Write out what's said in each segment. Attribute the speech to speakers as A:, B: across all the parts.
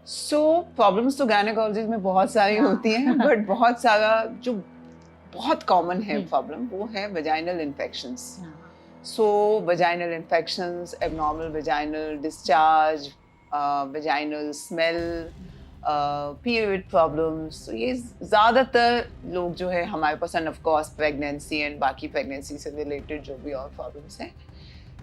A: सो problems तो gynaecology में बहुत सारी
B: हाँ।
A: होती हैं, बट बहुत सारा जो बहुत कॉमन है प्रॉब्लम वो है vaginal infections. So vaginal infections, abnormal vaginal discharge, vaginal smell, period problems. तो ये ज़्यादातर लोग जो है हमारे पास, and of course pregnancy and बाकी प्रेगनेंसी से रिलेटेड जो भी और प्रॉब्लम्स हैं,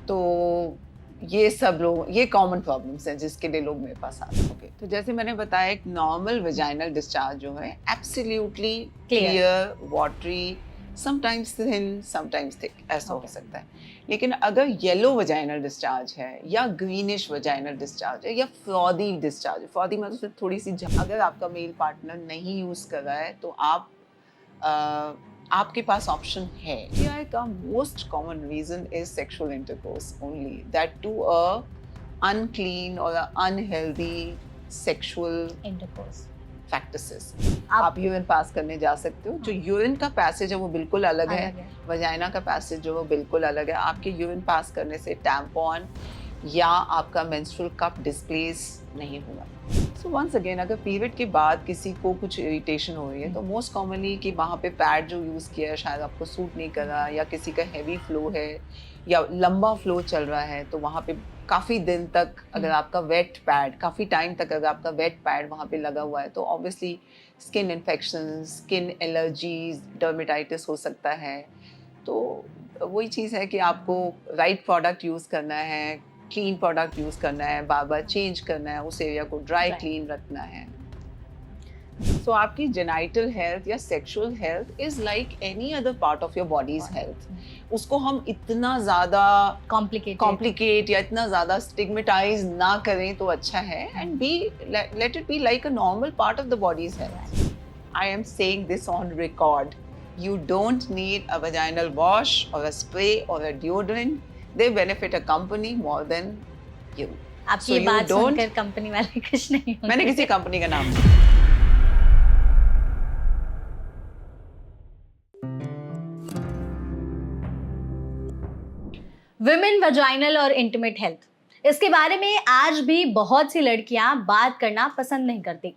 A: तो ये सब लोग, ये कॉमन प्रॉब्लम्स हैं जिसके लिए लोग मेरे पास आते हैं. Okay. तो जैसे मैंने बताया, एक नॉर्मल वजाइनल डिस्चार्ज जो है absolutely clear, watery, sometimes thin, sometimes thick, ऐसा हो सकता है. लेकिन अगर येलो वजाइनल डिस्चार्ज है या ग्रीनिश वजाइनल डिस्चार्ज है या फ्रॉदी डिस्चार्ज है, फ्रॉदी मतलब सिर्फ थोड़ी सी, अगर आपका मेल पार्टनर नहीं यूज कर रहा है तो आपके पास ऑप्शन है. PI का most common reason is sexual intercourse only, that to a unclean और अनहेल्दी सेक्सुअल
B: इंटरकोर्स
A: प्रैक्टिसेस. आप यूरिन पास करने जा सकते हो. जो यूरिन का पैसेज है वो बिल्कुल अलग है. वजाइना का पैसेज जो है बिल्कुल अलग है. आपके यूरिन पास करने से टैम्पॉन या आपका मेंस्ट्रुअल कप डिस्प्लेस नहीं होगा. सो वंस अगेन, अगर पीरियड के बाद किसी को कुछ इरिटेशन हो रही है तो मोस्ट कॉमनली कि वहाँ पे पैड जो यूज़ किया है शायद आपको सूट नहीं कर रहा, या किसी का हैवी फ्लो है या लंबा फ्लो चल रहा है, तो वहाँ पे काफ़ी दिन तक अगर आपका वेट पैड, काफ़ी टाइम तक अगर आपका वेट पैड वहाँ पे लगा हुआ है, तो obviously skin infection, skin allergies, dermatitis हो सकता है. तो वही चीज़ है कि आपको राइट प्रोडक्ट यूज़ करना है, क्लीन प्रोडक्ट यूज़ करना है, बार बार चेंज करना है, उस एरिया को ड्राई क्लीन रखना है. सो आपकी जेनाइटल हेल्थ या sexual health is like any other part of your bodies health. उसको हम इतना ज़्यादा कॉम्प्लिकेट या इतना ज़्यादा स्टिग्मेटाइज ना करें तो अच्छा है. And be let it be like a normal part of the body's health. I am saying this on record. You don't need a vaginal wash or a spray or a deodorant. They benefit a company more than you.
B: आपकी so बात सुनकर company वाले कुछ नहीं होंगे.
A: मैंने किसी company का नाम
B: विमेन वजाइनल और इंटीमेट हेल्थ, इसके बारे में आज भी बहुत सी लड़कियां बात करना पसंद नहीं करती.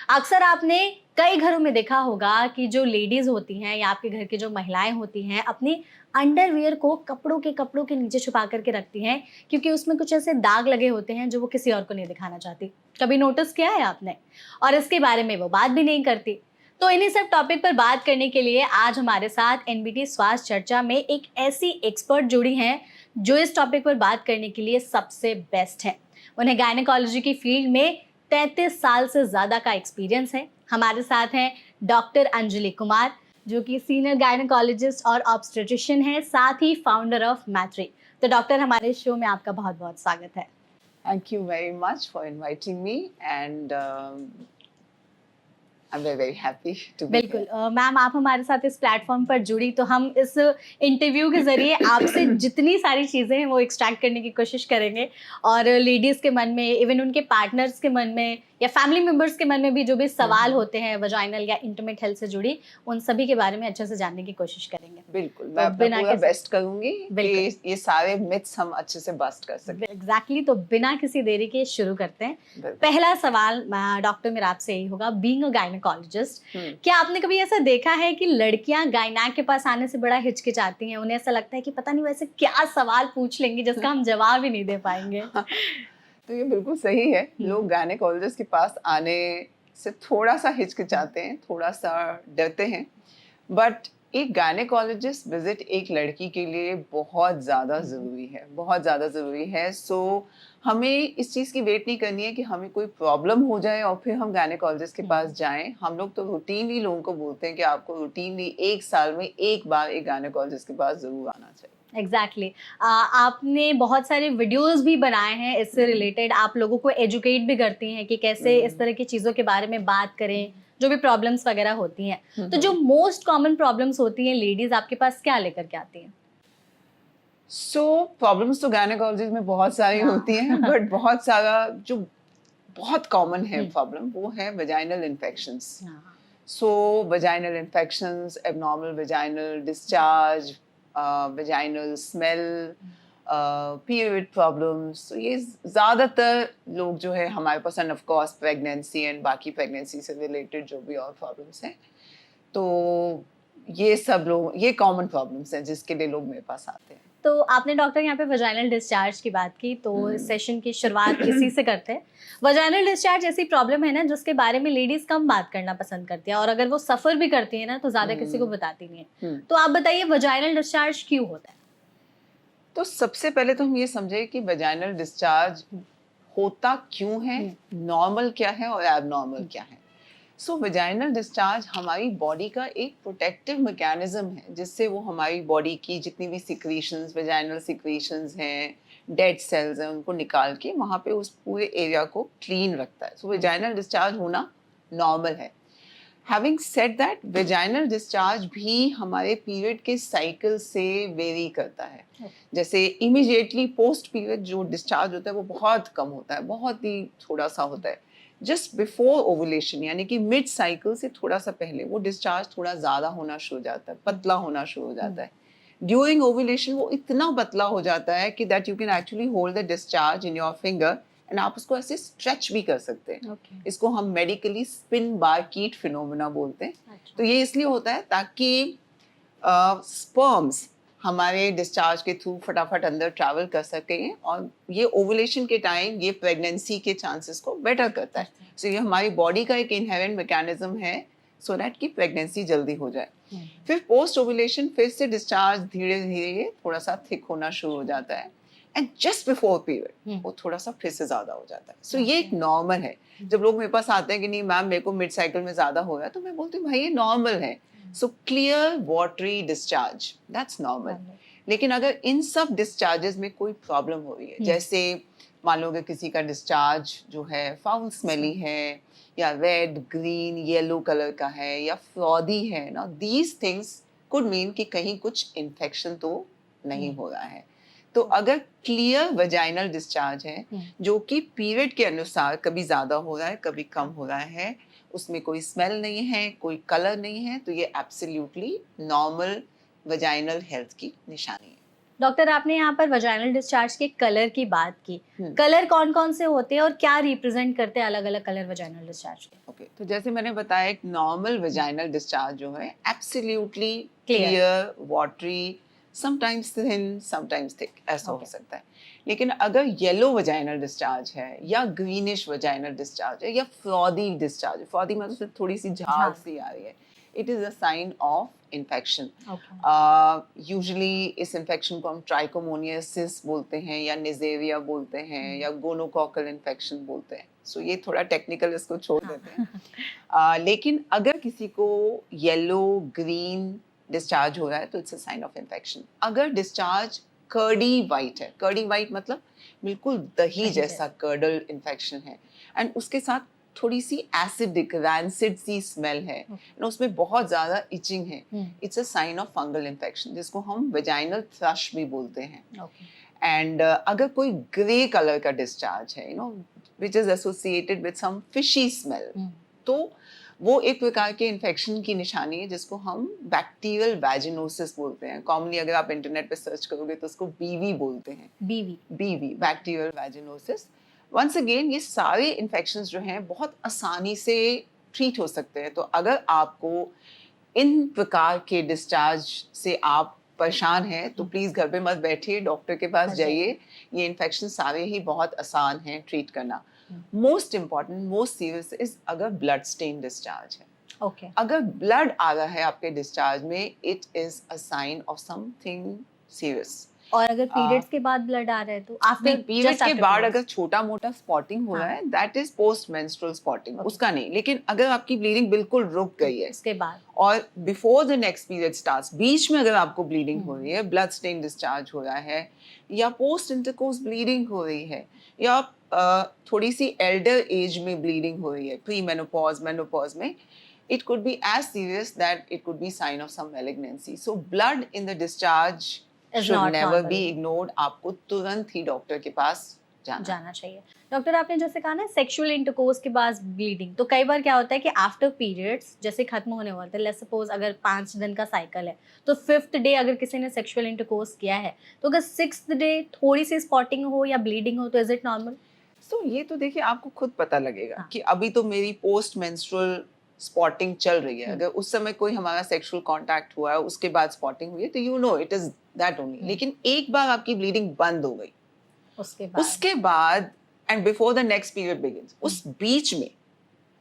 B: अक्सर आपने कई घरों में देखा होगा कि जो लेडीज होती हैं या आपके घर की जो महिलाएं होती हैं अपनी अंडरवियर को कपड़ों के नीचे छुपा करके रखती हैं, क्योंकि उसमें कुछ ऐसे दाग लगे होते हैं जो वो किसी और को नहीं दिखाना चाहती. कभी नोटिस किया है आपने? और इसके बारे में वो बात भी नहीं करती. तो इन्हीं सब टॉपिक पर बात करने के लिए आज हमारे साथ एनबीटी स्वास्थ्य चर्चा में एक ऐसी एक्सपर्ट जुड़ी हैं जो इस टॉपिक पर बात करने के लिए सबसे बेस्ट है. उन्हें गायनेकोलॉजी की फील्ड में 33 साल से ज़्यादा का एक्सपीरियंस है. हमारे साथ हैं डॉक्टर अंजलि कुमार, जो कि सीनियर गायनेकोलॉजिस्ट और ऑब्स्टेट्रिशियन है, साथ ही फाउंडर ऑफ मैट्री. तो डॉक्टर, हमारे शो में आपका बहुत बहुत स्वागत है.
A: Thank you very much for inviting me, and I'm very very happy to be
B: बिल्कुल मैम, आप हमारे साथ इस प्लेटफॉर्म पर जुड़ी तो हम इस इंटरव्यू के जरिए आपसे जितनी सारी चीज़ें हैं वो एक्सट्रैक्ट करने की कोशिश करेंगे, और लेडीज़ के मन में, इवन उनके पार्टनर्स के मन में या फैमिली मेंबर्स के मन में भी जो भी सवाल होते हैं वजाइनल या इंटीमेट हेल्थ से जुड़ी, उन सभी के बारे में अच्छे से जानने की कोशिश करेंगे.
A: बिल्कुल, मैं अपना पूरा बेस्ट करूंगी कि ये सारे मिथ्स हम अच्छे से बस्ट कर सकें.
B: एग्जैक्टली. तो बिना किसी देरी के शुरू करते हैं. पहला सवाल डॉक्टर मेरा आपसे यही होगा, बीइंग अ गायनेकोलॉजिस्ट, क्या आपने कभी ऐसा देखा है कि लड़कियां गायनेक के पास आने से बड़ा हिचकिचाती हैं? उन्हें ऐसा लगता है कि पता नहीं वैसे क्या सवाल पूछ लेंगे जिसका हम जवाब ही नहीं दे पाएंगे.
A: तो ये बिल्कुल सही है. लोग गायनेकोलॉजिस्ट के पास आने से थोड़ा सा हिचकिचाते हैं, थोड़ा सा डरते हैं, बट एक गायनेकोलॉजिस्ट विजिट एक लड़की के लिए बहुत ज़्यादा ज़रूरी है, बहुत ज़्यादा ज़रूरी है. सो हमें इस चीज़ की वेट नहीं करनी है कि हमें कोई प्रॉब्लम हो जाए और फिर हम गायनेकोलॉजिस्ट के पास जाएं. हम लोग तो रूटीनली लोगों को बोलते हैं कि आपको रूटीनली 1 साल में एक बार एक गायनेकोलॉजिस्ट के पास ज़रूर आना चाहिए.
B: एग्जैक्टली. आपने बहुत सारे वीडियोस भी बनाए हैं इससे रिलेटेड, आप लोगों को एजुकेट भी करती हैं कि कैसे इस तरह की चीज़ों के बारे में बात करें, जो भी प्रॉब्लम्स वगैरह होती हैं. तो जो मोस्ट कॉमन प्रॉब्लम्स होती हैं, लेडीज आपके पास क्या लेकर के आती हैं?
A: सो प्रॉब्लम्स तो गायनेकोलॉजी में बहुत सारी होती हैं, बट बहुत सारा जो बहुत कॉमन है प्रॉब्लम वो है vaginal infections. So vaginal infections, abnormal vaginal discharge, vaginal smell, period problems, तो ये ज़्यादातर लोग जो है हमारे पास, and of course pregnancy and बाकी प्रेगनेंसी से रिलेटेड जो भी और प्रॉब्लम्स हैं, तो ये सब लोग, ये कॉमन प्रॉब्लम्स हैं जिसके लिए लोग मेरे पास आते हैं।
B: तो आपने डॉक्टर यहाँ पे वजाइनल डिस्चार्ज की बात की, तो इस सेशन की शुरुआत इसी से करते हैं। वजाइनल डिस्चार्ज ऐसी प्रॉब्लम है ना जिसके बारे में लेडीज कम बात करना पसंद करती है, और अगर वो सफर भी करती है ना तो ज्यादा किसी को बताती नहीं है। तो आप बताइए वजाइनल डिस्चार्ज क्यों होता है?
A: तो सबसे पहले तो हम ये समझे कि वजाइनल डिस्चार्ज होता क्यों है, नॉर्मल क्या है और एबनॉर्मल क्या है। सो वजाइनल डिस्चार्ज हमारी बॉडी का एक प्रोटेक्टिव मैकेनिज्म है, जिससे वो हमारी बॉडी की जितनी भी सिक्रीशंस, वजाइनल सिक्रीशंस हैं, डेड सेल्स हैं, उनको निकाल के वहाँ पे उस पूरे एरिया को क्लीन रखता है। सो वजाइनल डिस्चार्ज होना नॉर्मल है। Having said that, vaginal discharge भी हमारे पीरियड के साइकिल से वेरी करता है। जैसे इमीडिएटली पोस्ट पीरियड जो डिस्चार्ज होता है वो बहुत कम होता है, बहुत ही थोड़ा सा होता है। जस्ट बिफोर ओवुलेशन यानी कि मिड साइकिल से थोड़ा सा पहले वो डिस्चार्ज थोड़ा ज़्यादा होना शुरू हो जाता है, पतला होना शुरू हो जाता है। ड्यूरिंग ओवुलेशन वो इतना पतला हो जाता है कि that you can actually hold the discharge in your finger, and आप उसको ऐसे स्ट्रेच भी कर सकते हैं। इसको हम मेडिकली स्पिन बारकीट फिनोमेना बोलते हैं। तो ये इसलिए होता है ताकि स्पर्म्स हमारे डिस्चार्ज के थ्रू फटाफट अंदर ट्रैवल कर सकें, और ये ओवुलेशन के टाइम ये प्रेगनेंसी के चांसेस को बेटर करता है। सो ये हमारी बॉडी का एक इनहेरेंट मैकेनिज्म है, सो दैट कि प्रेगनेंसी जल्दी हो जाए। फिर पोस्ट ओवुलेशन फिर से डिस्चार्ज धीरे धीरे थोड़ा सा थिक होना शुरू हो जाता है, एंड जस्ट बिफोर पीरियड वो थोड़ा सा फिर से ज्यादा हो जाता है। सो ये एक नॉर्मल है। जब लोग मेरे पास आते हैं कि नहीं मैम मेरे को मिड साइकिल में ज्यादा हो रहा है, तो मैं बोलती हूँ भाई ये नॉर्मल है। So clear watery discharge, that's normal. लेकिन अगर इन सब डिस्चार्जेस में कोई प्रॉब्लम हो रही है, जैसे मान लो कि किसी का डिस्चार्ज जो है फाउल स्मेली है, या रेड, ग्रीन, येलो कलर का है, या फ्रॉदी है ना, दीज थिंग्स कुड मीन कि कहीं कुछ इन्फेक्शन तो नहीं हो रहा है। तो अगर क्लियर वजाइनल डिस्चार्ज है जो कि पीरियड के अनुसार कभी ज्यादा हो रहा है कभी कम हो रहा है, उसमें कोई स्मेल नहीं है, कोई कलर नहीं है, तो ये एब्सोल्युटली नॉर्मल वजाइनल हेल्थ की निशानी है।
B: डॉक्टर आपने यहाँ पर वजाइनल डिस्चार्ज के कलर की बात की। कलर कौन कौन से होते हैं और क्या रिप्रेजेंट करते हैं अलग अलग कलर वजाइनल डिस्चार्ज के?
A: ओके, तो जैसे मैंने बताया एक नॉर्मल वजाइनल डिस्चार्ज जो है absolutely clear, watery, sometimes thin, sometimes thick, ऐसा हो सकता है। लेकिन अगर येलो वजाइनल डिस्चार्ज है, या ग्रीनिश वजाइनल डिस्चार्ज है, या फ्रॉदी डिस्चार्ज, फ्रॉदी मतलब थोड़ी सी झाग सी आ रही है, it is a sign of infection. Usually इस इन्फेक्शन को हम ट्राइकोमोनियासिस बोलते हैं, या निजेरिया बोलते हैं, या गोनोकॉकल इन्फेक्शन बोलते हैं। सो ये थोड़ा टेक्निकल, इसको छोड़ देते हैं। लेकिन अगर किसी को येलो, ग्रीन डिस्चार्ज हो रहा है तो it's a sign of infection. अगर डिस्चार्ज कर्डी वाइट है, कर्डी वाइट मतलब बिल्कुल दही जैसा कर्डल इन्फेक्शन है, एंड उसके साथ थोड़ी सी एसिडिक रैंसिड सी स्मेल है, उसमें बहुत ज्यादा इचिंग है, it's a sign of fungal infection, जिसको हम वेजाइनल थ्रश भी बोलते हैं। एंड अगर कोई ग्रे कलर का डिस्चार्ज है, you know, which is associated with some fishy smell, तो वो एक प्रकार के इन्फेक्शन की निशानी है, जिसको हम बैक्टीरियल वैजिनोसिस बोलते हैं। कॉमनली अगर आप इंटरनेट पे सर्च करोगे तो उसको बीवी बोलते हैं। बीवी, बैक्टीरियल वैजिनोसिस। वंस अगेन ये सारे इन्फेक्शंस जो हैं बहुत आसानी से ट्रीट हो सकते हैं। तो अगर आपको इन प्रकार के डिस्चार्ज से आप परेशान हैं तो प्लीज़ घर पे मत बैठिए, डॉक्टर के पास जाइए। ये इन्फेक्शन सारे ही बहुत आसान हैं ट्रीट करना। Most important, most serious is अगर ब्लड स्टेन डिस्चार्ज है। अगर ब्लड आ रहा है आपके डिस्चार्ज में, it is a sign of something serious.
B: और अगर पीरियड्स के बाद ब्लड आ रहा है तो आफ्टर
A: पीरियड्स के बाद अगर छोटा मोटा स्पॉटिंग हो रहा है, that is post menstrual spotting, उसका नहीं। लेकिन अगर आपकी ब्लीडिंग बिल्कुल रुक गई है
B: उसके बाद, और
A: before the next period starts, बीच में अगर आपको ब्लीडिंग हो रही है, ब्लड स्टेन डिस्चार्ज हो रहा है, या पोस्ट इंटरकोर्स ब्लीडिंग हो रही है, या थोड़ी सी एल्डर एज में ब्लीडिंग हो रही है, प्री मेनोपॉज, मेनोपॉज में, it could be as serious that it could be sign of some malignancy. So blood in the discharge should never be ignored. आपको तुरंत ही डॉक्टर के पास
B: जाना चाहिए। डॉक्टर आपने जैसे कहा ना सेक्सुअल इंटरकोर्स के बाद ब्लीडिंग, तो कई बार क्या होता है कि आफ्टर पीरियड्स जैसे खत्म होने वाले हैं, लेट्स सपोज अगर 5 दिन का साइकिल है तो 5th डे अगर किसी ने सेक्सुअल इंटरकोर्स किया है तो अगर 6th डे थोड़ी सी स्पॉटिंग हो या ब्लीडिंग हो तो इज इट नॉर्मल?
A: सो ये तो देखिए आपको खुद पता लगेगा
B: हाँ।
A: कि अभी तो मेरी पोस्ट मेंस्ट्रुअल स्पॉटिंग चल रही है। अगर उस समय कोई हमारा सेक्सुअल कांटेक्ट हुआ है उसके बाद स्पॉटिंग हुई है तो you know it is that only. लेकिन एक बार आपकी ब्लीडिंग बंद हो गई उसके बाद and before the next period begins, उस बीच में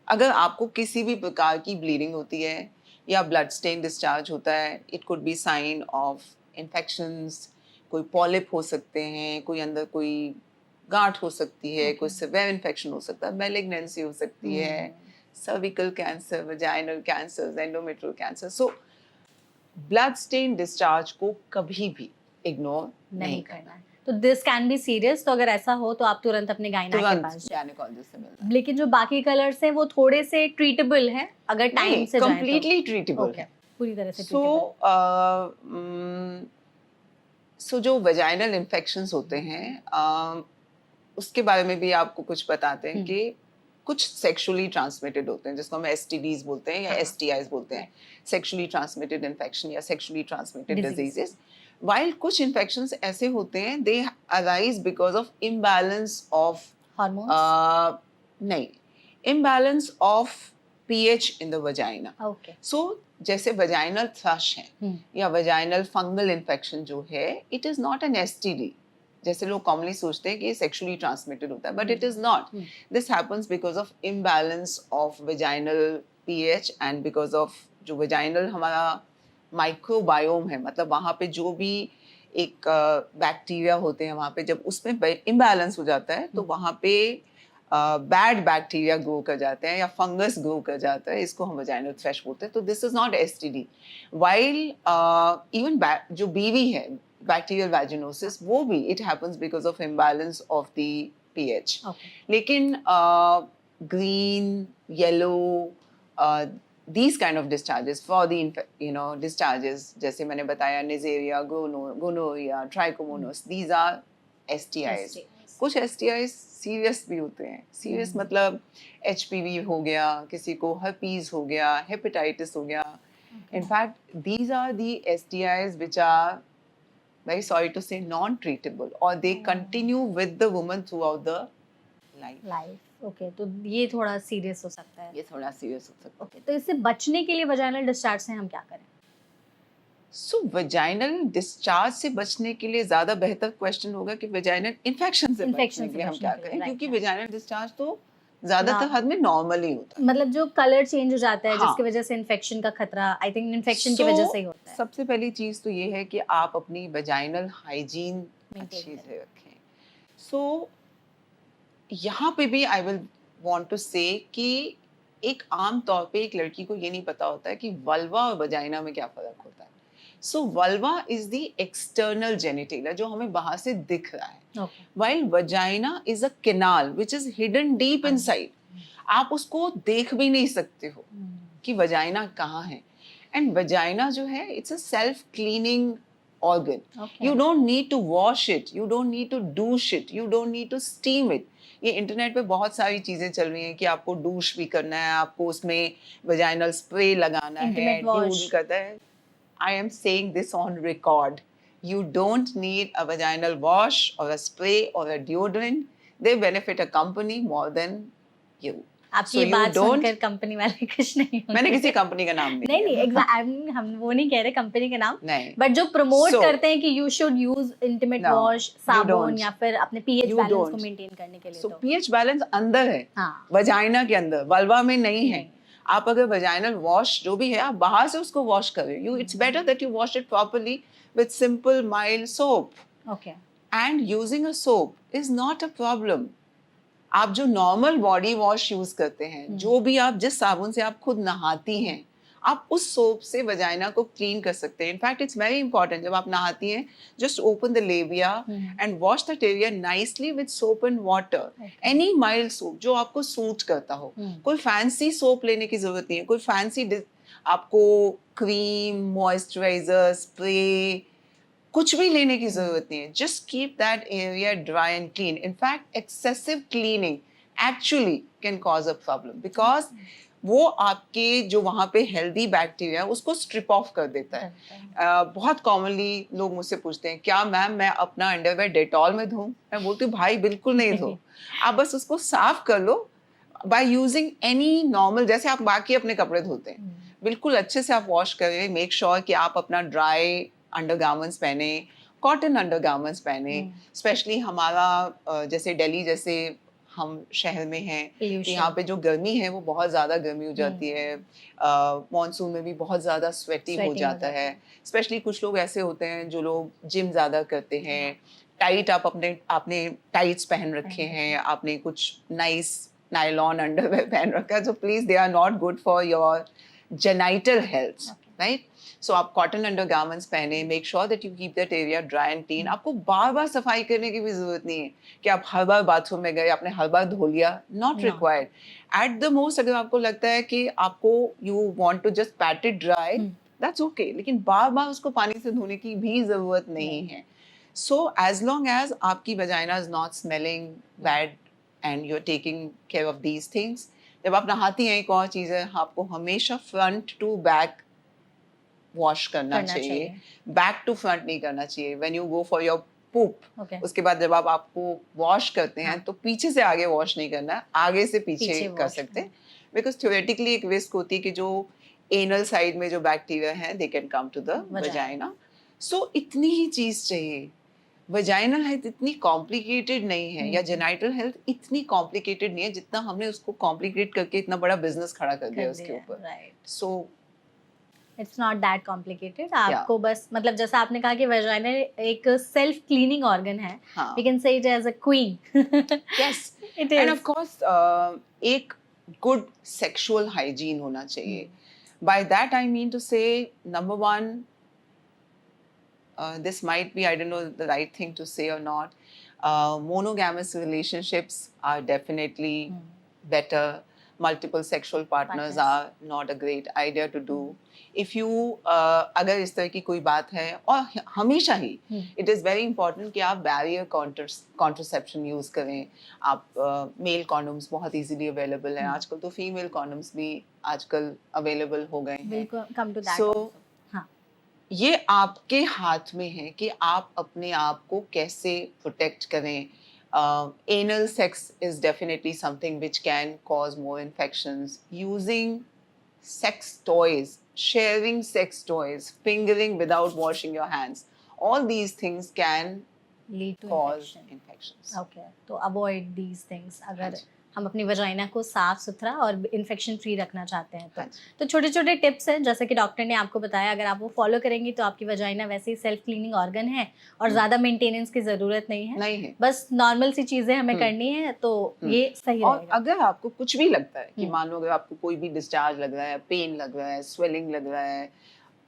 A: अगर आपको किसी भी प्रकार की ब्लीडिंग होती है या ब्लड स्टेन डिस्चार्ज होता है, it could be sign of infections, कोई पॉलिप हो सकते हैं, कोई अंदर कोई गांठ हो सकती है, कोई सिवियर इन्फेक्शन हो सकता है, मैलिग्नेंसी हो सकती है, cervical cancer, vaginal cancer, endometrial cancer. So blood stain discharge को कभी भी इग्नोर नहीं करना है।
B: तो दिस कैन बी सीरियस, तो अगर ऐसा हो तो आप तुरंत अपने गायना के पास जाएं।
A: गायनेकोलॉजिस्ट से मिलना।
B: लेकिन जो बाकी कलर्स हैं वो थोड़े से ट्रीटेबल हैं अगर टाइम से जाएं तो?
A: कंप्लीटली ट्रीटेबल है,
B: पूरी तरह से
A: सो सो जो वजाइनल इन्फेक्शंस होते हैं उसके बारे में भी आपको कुछ बताते हैं कि कुछ सेक्सुअली ट्रांसमिटेड होते हैं जिसको हम STDs बोलते हैं या STIs बोलते हैं, सेक्सुअली ट्रांसमिटेड इन्फेक्शन या सेक्सुअली ट्रांसमिटेड डिजीजेस। वाइल कुछ इन्फेक्शंस ऐसे होते हैं they arise because of imbalance of
B: hormones,
A: नहीं, imbalance of pH in the vagina. So जैसे वजाइनल थ्रश है या वजाइनल फंगल इन्फेक्शन जो है, it is not an STD जैसे लोग कॉमनली सोचते हैं कि ये सेक्सुअली ट्रांसमिटेड होता है, but it is not. This happens because of imbalance of vaginal pH and because of जो वजाइनल हमारा माइक्रोबायोम है, मतलब वहाँ पे जो भी एक बैक्टीरिया होते हैं वहाँ पे जब उसमें इम्बैलेंस हो जाता है तो वहाँ पे बैड बैक्टीरिया ग्रो कर जाते हैं या फंगस ग्रो कर जाता है, इसको हम वजाइनल थ्रश बोलते हैं। तो this is not STD। While even जो BV है, बैक्टीरियल वैजिनोसिस, वो भी it happens because of imbalance of the pH। लेकिन green, yellow, these kind of discharges for the discharges जैसे मैंने बताया Neisseria, gonorrhea, trichomonas, these are STIs। कुछ STIs serious भी होते हैं। सीरियस मतलब HPV हो गया, किसी को herpes हो गया, hepatitis हो गया। In fact these are the STIs which are very sorry to say non-treatable or they continue with the woman throughout the life।
B: Okay, तो ये थोड़ा सीरियस हो सकता है।
A: ये थोड़ा सीरियस हो सकता है।
B: ओके, तो इससे बचने के लिए वजाइनल डिस्चार्ज से हम क्या करें?
A: सो वजाइनल डिस्चार्ज से बचने के लिए ज्यादा बेहतर क्वेश्चन होगा कि वजाइनल इन्फेक्शन से बचने के लिए हम क्या करें, क्योंकि वजाइनल डिस्चार्ज तो ज्यादातर हद में नॉर्मल ही होता है।
B: मतलब जो कलर चेंज हो जाता है जिसकी वजह से इन्फेक्शन का खतरा, आई थिंक इन्फेक्शन की वजह से ही होता है।
A: सबसे पहली चीज तो ये है कि आप अपनी वजाइनल हाइजीन अच्छे से रखें। सो यहाँ पे भी आई विल वांट टू से कि एक आम तौर पे एक लड़की को ये नहीं पता होता है कि वल्वा और वजाइना में क्या फर्क होता है। So vulva is the external genitalia जो हमें बाहर से दिख रहा है, while vagina is a canal which is hidden deep inside. आप उसको देख भी नहीं सकते हो कि वजाइना कहाँ है। एंड वजाइना जो है it's a self cleaning organ। You don't need to wash it, you don't need to douche it, you don't need to steam it। ये इंटरनेट पे बहुत सारी चीजें चल रही हैं कि आपको डूश भी करना है, आपको उसमें वजाइनल स्प्रे लगाना है, ड्यूड करता है। I am saying this on record, you don't need a vaginal wash or a spray or a deodorant। They benefit a company more than you।
B: आपकी ये बात सुनकर कंपनी वाले कुछ नहीं होंगे।
A: मैंने किसी कंपनी का नाम
B: नहीं हम वो नहीं कह रहे कंपनी का नाम,
A: नहीं,
B: बट जो प्रमोट करते हैं कि you should use intimate wash, साबुन या फिर अपने pH बैलेंस को मेंटेन करने के लिए।
A: तो pH बैलेंस अंदर है, वजाइना के अंदर, वल्वा में नहीं है। आप अगर वजाइनल वॉश जो भी है आप बाहर से उसको वॉश करें, you it's better that you wash it properly with simple mild soap.
B: Okay,
A: and using a soap is not a problem. आप जो नॉर्मल बॉडी वॉश यूज करते हैं, जो भी आप जिस साबुन से आप खुद नहाती हैं, आप उस सोप से वजाइना को क्लीन कर सकते हैं। इनफैक्ट इट्स वेरी इंपॉर्टेंट, जब आप नहाती हैं just open the labia and wash the area nicely with soap and water, any mild soap जो आपको सूट करता हो। कोई फैंसी सोप लेने की जरूरत नहीं है, कोई फैंसी आपको क्रीम, मॉइस्चराइजर, स्प्रे, कुछ भी लेने की जरूरत नहीं है, just keep that area dry and clean. In fact excessive cleaning actually can cause a problem, because वो आपके जो वहाँ पे हेल्दी बैक्टीरिया है उसको स्ट्रिप ऑफ कर देता है. बहुत कॉमनली लोग मुझसे पूछते हैं, क्या मैम मैं अपना अंडरवेयर डेटॉल में धोऊं? मैं बोलती हूँ भाई बिल्कुल नहीं धो. आप बस उसको साफ कर लो बाय यूजिंग एनी नॉर्मल, जैसे आप बाकी अपने कपड़े धोते हैं, बिल्कुल अच्छे से आप वॉश करें. मेक श्योर कि आप अपना ड्राई अंडरगारमेंट्स पहने, कॉटन अंडरगारमेंट्स पहने. स्पेशली हमारा जैसे दिल्ली जैसे हम शहर में हैं, तो यहाँ पे जो गर्मी है वो बहुत ज़्यादा गर्मी हो जाती है. मॉनसून में भी बहुत ज़्यादा स्वेटी हो जाता है. स्पेशली कुछ लोग ऐसे होते हैं जो लोग जिम ज़्यादा करते हैं, टाइट आप आपने टाइट्स पहन रखे हैं, आपने कुछ नाइस नायलॉन अंडरवेयर पहन रखा है, so please they are not good for your genital health, right? So आप कॉटन अंडरगारमेंट्स पहने, make sure that you keep that area dry and clean. आपको बार बार सफाई करने की भी जरूरत नहीं है कि आप हर बार बाथरूम में गए आपने हर बार धो लिया, not required. At the most अगर आपको लगता है कि आपको you want to just pat it dry, that's okay, लेकिन बार बार उसको पानी से धोने की भी जरूरत नहीं है. So as long as आपकी vagina is not smelling bad and you're taking care of these things, जब आप नहाती हैं एक और चीज़ है, आपको हमेशा फ्रंट टू बैक वॉश करना चाहिए, बैक टू फ्रंट नहीं करना चाहिए. When you go for your poop, उसके बाद जब आप आपको वॉश करते हैं तो पीछे से आगे वॉश नहीं करना, आगे से पीछे कर सकते हैं. बिकॉज थ्योरेटिकली एक रिस्क होती है कि जो एनल साइड में जो बैक्टीरिया है they can come to the vagina. So इतनी ही चीज़ चाहिए. वजाइनल हेल्थ इतनी कॉम्प्लिकेटेड नहीं है, या जेनाइटल हेल्थ इतनी कॉम्प्लिकेटेड नहीं है जितना हमने उसको कॉम्प्लिकेट करके इतना बड़ा बिजनेस खड़ा कर दिया उसके ऊपर. So
B: it's not that complicated. आपको बस मतलब जैसा आपने कहा कि वजाइना एक सेल्फ क्लीनिंग ऑर्गन है, we can say it as a queen.
A: Yes,
B: it
A: and
B: is.
A: Of course एक गुड सेक्सुअल हाइजीन होना चाहिए. By that I mean to say, number one, this might be, I don't know, the right thing to say or not. Monogamous relationships are definitely better. Multiple sexual partners are not a great idea to do. If you अगर इस तरह की कोई बात है, और हमेशा ही it is very important कि आप barrier contraception use करें. आप मेल condoms बहुत easily available हैं. आजकल तो female condoms भी आजकल available हो गए हैं.
B: Come to that
A: So,
B: also.
A: ये आपके हाथ में है कि आप अपने आप को कैसे प्रोटेक्ट करें. Anal sex is definitely something which can cause more infections. Using sex toys, sharing sex toys, fingering without washing your hands, all these things can
B: lead to
A: cause infections.
B: Okay, तो avoid these things. अगर हम अपनी vagina को साफ सुथरा और infection free रखना चाहते हैं तो छोटे छोटे टिप्स हैं जैसे कि डॉक्टर ने आपको बताया, अगर आप वो फॉलो करेंगी तो आपकी वजाइना वैसे ही सेल्फ क्लीनिंग ऑर्गन है और ज़्यादा मेंटेनेंस की ज़रूरत नहीं है. बस नॉर्मल सी चीज़ें हमें करनी है तो ये सही रहेगा.
A: और अगर आपको कुछ भी लगता है कि मान लो अगर आपको कोई भी डिस्चार्ज लग रहा है, पेन लग रहा है, स्वेलिंग लग रहा है,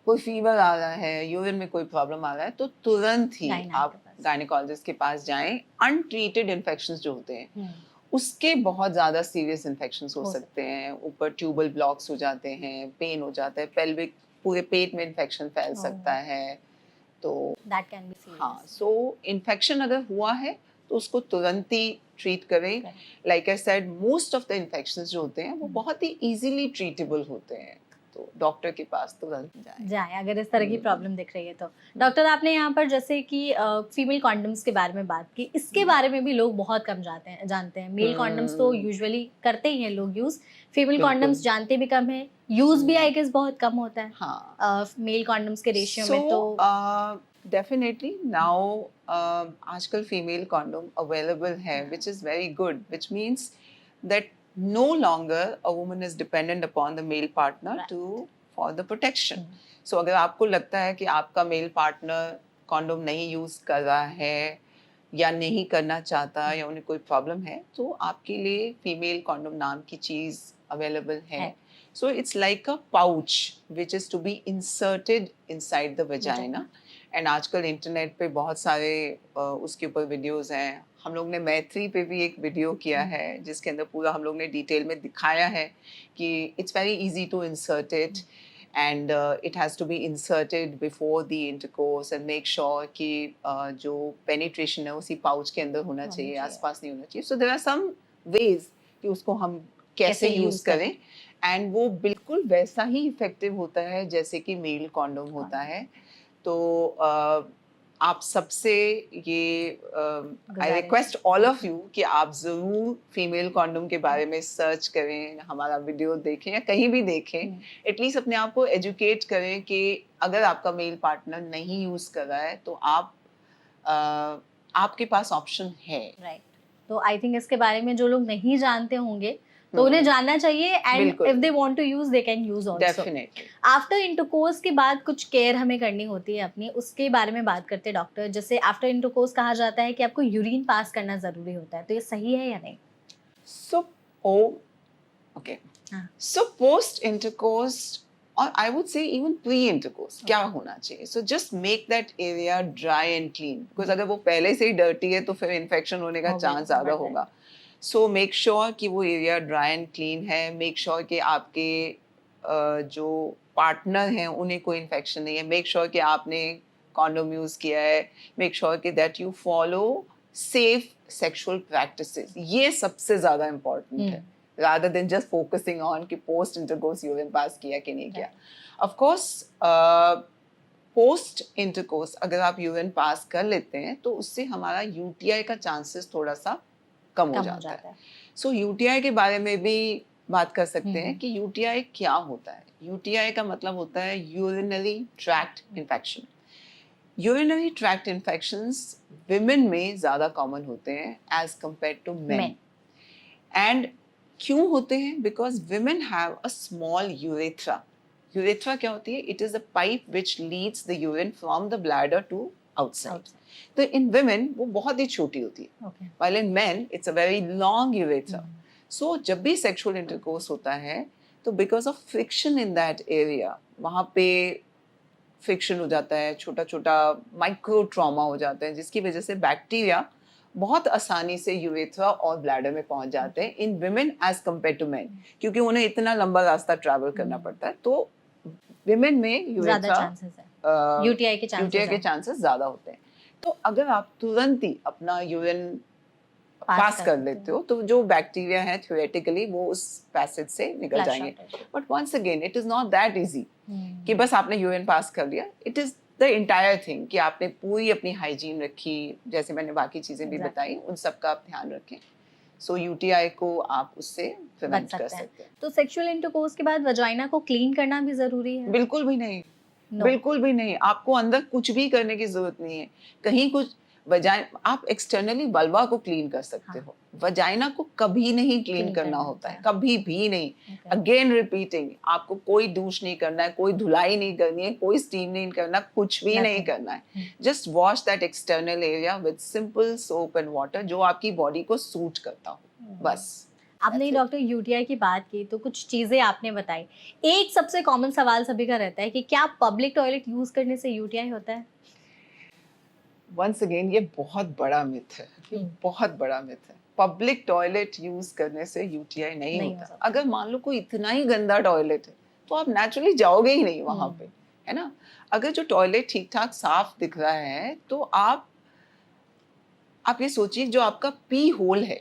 A: कोई फीवर आ रहा है, यूरिन में कोई प्रॉब्लम आ रहा है, तो तुरंत ही आप गायनेकोलॉजिस्ट के पास जाएं. अनट्रीटेड इन्फेक्शंस जो होते हैं उसके बहुत ज़्यादा सीरियस इन्फेक्शंस हो सकते हैं. ऊपर ट्यूबल ब्लॉक्स हो जाते हैं, पेन हो जाता है, पेल्विक पूरे पेट में इन्फेक्शन फैल सकता है. तो
B: दैट कैन बी सीरियस.
A: हाँ, सो इन्फेक्शन अगर हुआ है तो उसको तुरंत ही ट्रीट करें. Like I said, most of the infections जो होते हैं वो बहुत ही इजीली ट्रीटेबल होते हैं, तो डॉक्टर के पास तुरंत
B: जाए अगर इस तरह की प्रॉब्लम दिख रही है तो. डॉक्टर, आपने यहाँ पर जैसे कि फीमेल कॉन्डम्स के बारे में बात की, इसके बारे में भी लोग बहुत कम जानते हैं. मेल कॉन्डम्स तो यूजुअली करते ही हैं लोग यूज, फीमेल कॉन्डम्स जानते भी कम है, यूज भी आई गेस बहुत कम होता है मेल कॉन्डम्स के रेशियो में. तो
A: डेफिनेटली नाउ आजकल फीमेल कॉन्डम अवेलेबल है, which is very good, which means that no longer a woman is dependent upon the male partner for the protection. So अगर आपको लगता है कि आपका मेल पार्टनर कॉन्डम नहीं यूज कर रहा है या नहीं करना चाहता या उन्हें कोई प्रॉब्लम है, तो आपके लिए फीमेल कॉन्डम नाम की चीज अवेलेबल है. So it's like a pouch which is to be inserted inside the vagina. And आजकल इंटरनेट पे बहुत सारे उसके ऊपर वीडियोस हैं. हम लोग ने मैत्री पे भी एक वीडियो किया है जिसके अंदर पूरा हम लोग ने डिटेल में दिखाया है कि it's very easy to insert it. and it has to be inserted before the intercourse and make sure कि जो penetration है उसी pouch के अंदर होना चाहिए, आसपास नहीं होना चाहिए. So there are some ways कि उसको हम कैसे यूज करें एंड वो बिल्कुल वैसा ही इफेक्टिव होता है जैसे कि मेल कॉन्डोम होता है. तो आप सबसे ये I request all of you कि आप ज़रूर फीमेल कॉन्डोम के बारे में सर्च करें, हमारा वीडियो देखें या कहीं भी देखें, एटलीस्ट अपने आप को एजुकेट करें कि अगर आपका मेल पार्टनर नहीं यूज़ कर रहा है तो आप आपके पास ऑप्शन है.
B: राइट. तो आई थिंक इसके बारे में जो लोग नहीं जानते होंगे तो उन्हें जानना चाहिए and if they want to use they can use also.
A: Definitely.
B: After intercourse के बाद कुछ केयर हमें करनी होती है अपनी, उसके बारे में बात करते हैं डॉक्टर. जैसे आफ्टर इंटरकोर्स कहा जाता है कि आपको यूरिन पास करना जरूरी होता है, तो ये सही है या नहीं?
A: सो पोस्ट इंटरकोर्स और I would say even pre intercourse क्या होना चाहिए? So just make that area dry and clean, because अगर वो पहले से ही डर्टी है तो फिर इन्फेक्शन होने का चांस ज़्यादा होगा. सो मेक श्योर कि वो एरिया ड्राई एंड क्लीन है. मेक श्योर कि आपके जो पार्टनर हैं उन्हें कोई इन्फेक्शन नहीं है. मेक श्योर कि आपने कॉन्डोम यूज़ किया है. मेक श्योर कि that you follow safe sexual practices. ये सबसे ज़्यादा इम्पोर्टेंट है rather than just focusing on कि post intercourse यूरिन पास किया कि नहीं किया. Of course post intercourse अगर आप यूरिन पास कर लेते हैं तो उससे हमारा UTI का चांसेस थोड़ा सा कम हो जाता है. सो UTI के बारे में भी बात कर सकते हैं कि UTI क्या होता है. UTI का मतलब होता है urinary tract infection. Urinary tract infections women में ज़्यादा कॉमन होते हैं as compare to men. And क्यों होते हैं? Because women have a small urethra. Urethra क्या होती है? It is a pipe which leads the urine from the bladder to outside. तो इन विमेन वो बहुत ही छोटी होती है, while in men it's a very long urethra. So जब भी सेक्सुअल इंटरकोर्स होता है तो because of friction in that area, वहाँ पे फ्रिक्शन हो जाता है, छोटा छोटा माइक्रो ट्रॉमा हो जाता है, जिसकी वजह से बैक्टीरिया बहुत आसानी से यूरेथ्रा और ब्लैडर में पहुंच जाते हैं in women as compare to men, क्योंकि उन्हें इतना लंबा रास्ता ट्रैवल करना पड़ता है. तो विमेन में यूटीआई के चांसेस ज्यादा होते हैं. तो अगर आप तुरंत ही अपना यूरिन पास कर लेते हो तो जो बैक्टीरिया है थ्योरेटिकली वो उस पैसेज से निकल जाएंगे. But once again it is not that easy कि बस आपने यूरिन पास कर लिया. It is the entire thing कि आपने पूरी अपनी हाइजीन रखी, जैसे मैंने बाकी चीजें भी बताई, उन सब का आप ध्यान रखें. सो यूटीआई को आप उससे प्रिवेंट कर सकते हैं.
B: तो सेक्सुअल इंटरकोर्स के बाद वजाइना को क्लीन करना भी जरूरी है?
A: बिल्कुल भी नहीं. बिल्कुल भी नहीं. आपको अंदर कुछ भी करने की जरूरत नहीं है. कहीं कुछ वजाइना, आप एक्सटर्नली वल्वा को क्लीन कर सकते हो. वजाइना को कभी नहीं क्लीन करना होता है, कभी भी नहीं. अगेन रिपीटिंग, आपको कोई douche नहीं करना है, कोई धुलाई नहीं करनी है, कोई स्टीम नहीं करना, कुछ भी नहीं करना है. Just wash that external area with simple soap and water जो आपकी बॉडी को सूट करता हो, बस.
B: आपने डॉक्टर यूटीआई की बात की तो कुछ चीजें आपने बताई. एक सबसे कॉमन सवाल सभी का रहता है कि क्या पब्लिक टॉयलेट यूज करने से यूटीआई होता है?
A: वंस अगेन ये बहुत बड़ा मिथ है, बहुत बड़ा मिथ है. पब्लिक टॉयलेट यूज करने से यूटीआई नहीं होता. अगर मान लो कोई इतना ही गंदा टॉयलेट है तो आप नेचुरली जाओगे ही नहीं वहां पे, है ना. अगर जो टॉयलेट ठीक ठाक साफ दिख रहा है तो आप ये सोचिए, जो आपका पी होल है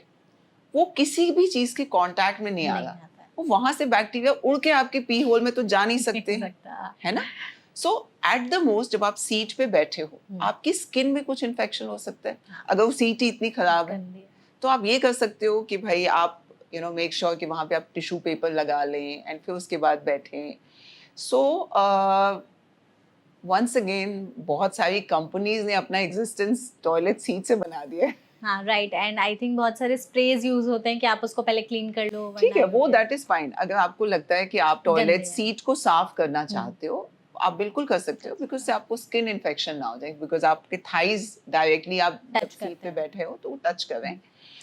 A: वो किसी भी चीज के कांटेक्ट में नहीं आ रहा, वो वहां से बैक्टीरिया उड़ के आपके पी होल में तो जा नहीं सकते हैं, है ना. सो एट द मोस्ट जब आप सीट पे बैठे हो आपकी स्किन में कुछ इन्फेक्शन हो सकता है. अगर वो सीट ही इतनी खराब है तो आप ये कर सकते हो कि भाई आप मेक श्योर कि वहाँ पे आप टिश्यू पेपर लगा लें एंड फिर उसके बाद बैठें. सो वंस अगेन बहुत सारी कंपनीज ने अपना एग्जिस्टेंस टॉयलेट सीट से बना दिया है.
B: हाँ राइट. एंड आई थिंक बहुत सारे स्प्रेज यूज होते हैं कि आप उसको पहले क्लीन कर लो.
A: ठीक है, वो दैट इज फाइन. अगर आपको लगता है कि आप टॉयलेट सीट को साफ करना चाहते हो आप बिल्कुल कर सकते हो, बिकॉज से आपको स्किन इन्फेक्शन ना हो जाए, बिकॉज आपके थाइज डायरेक्टली आप सीट पे बैठे हो तो टच करें.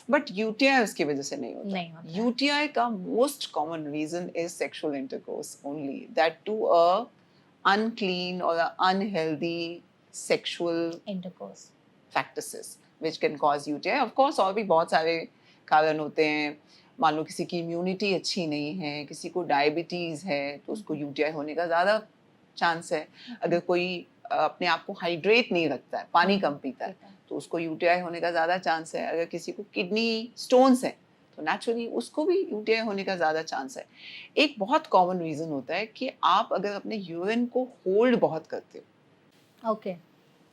A: बट यूटीआई उसकी वजह से नहीं होता. यूटीआई का most common reason is sexual intercourse only, that to a unclean और unhealthy sexual intercourse practices which can cause UTI. Of course और भी बहुत सारे कारण होते हैं. मान लो किसी की इम्यूनिटी अच्छी नहीं है, किसी को डायबिटीज़ है, तो उसको यूटीआई होने का ज़्यादा चांस है। अगर कोई अपने आप को हाइड्रेट नहीं रखता है, पानी कम पीता है, तो उसको यूटीआई होने का ज़्यादा चांस है। अगर किसी को किडनी स्टोन्स हैं, तो नेचुरली उसको भी यूटीआई होने का ज़्यादा चांस है। एक बहुत कॉमन रीज़न होता है कि आप अगर अपने यूरिन को होल्ड बहुत करते हो,
B: ओके,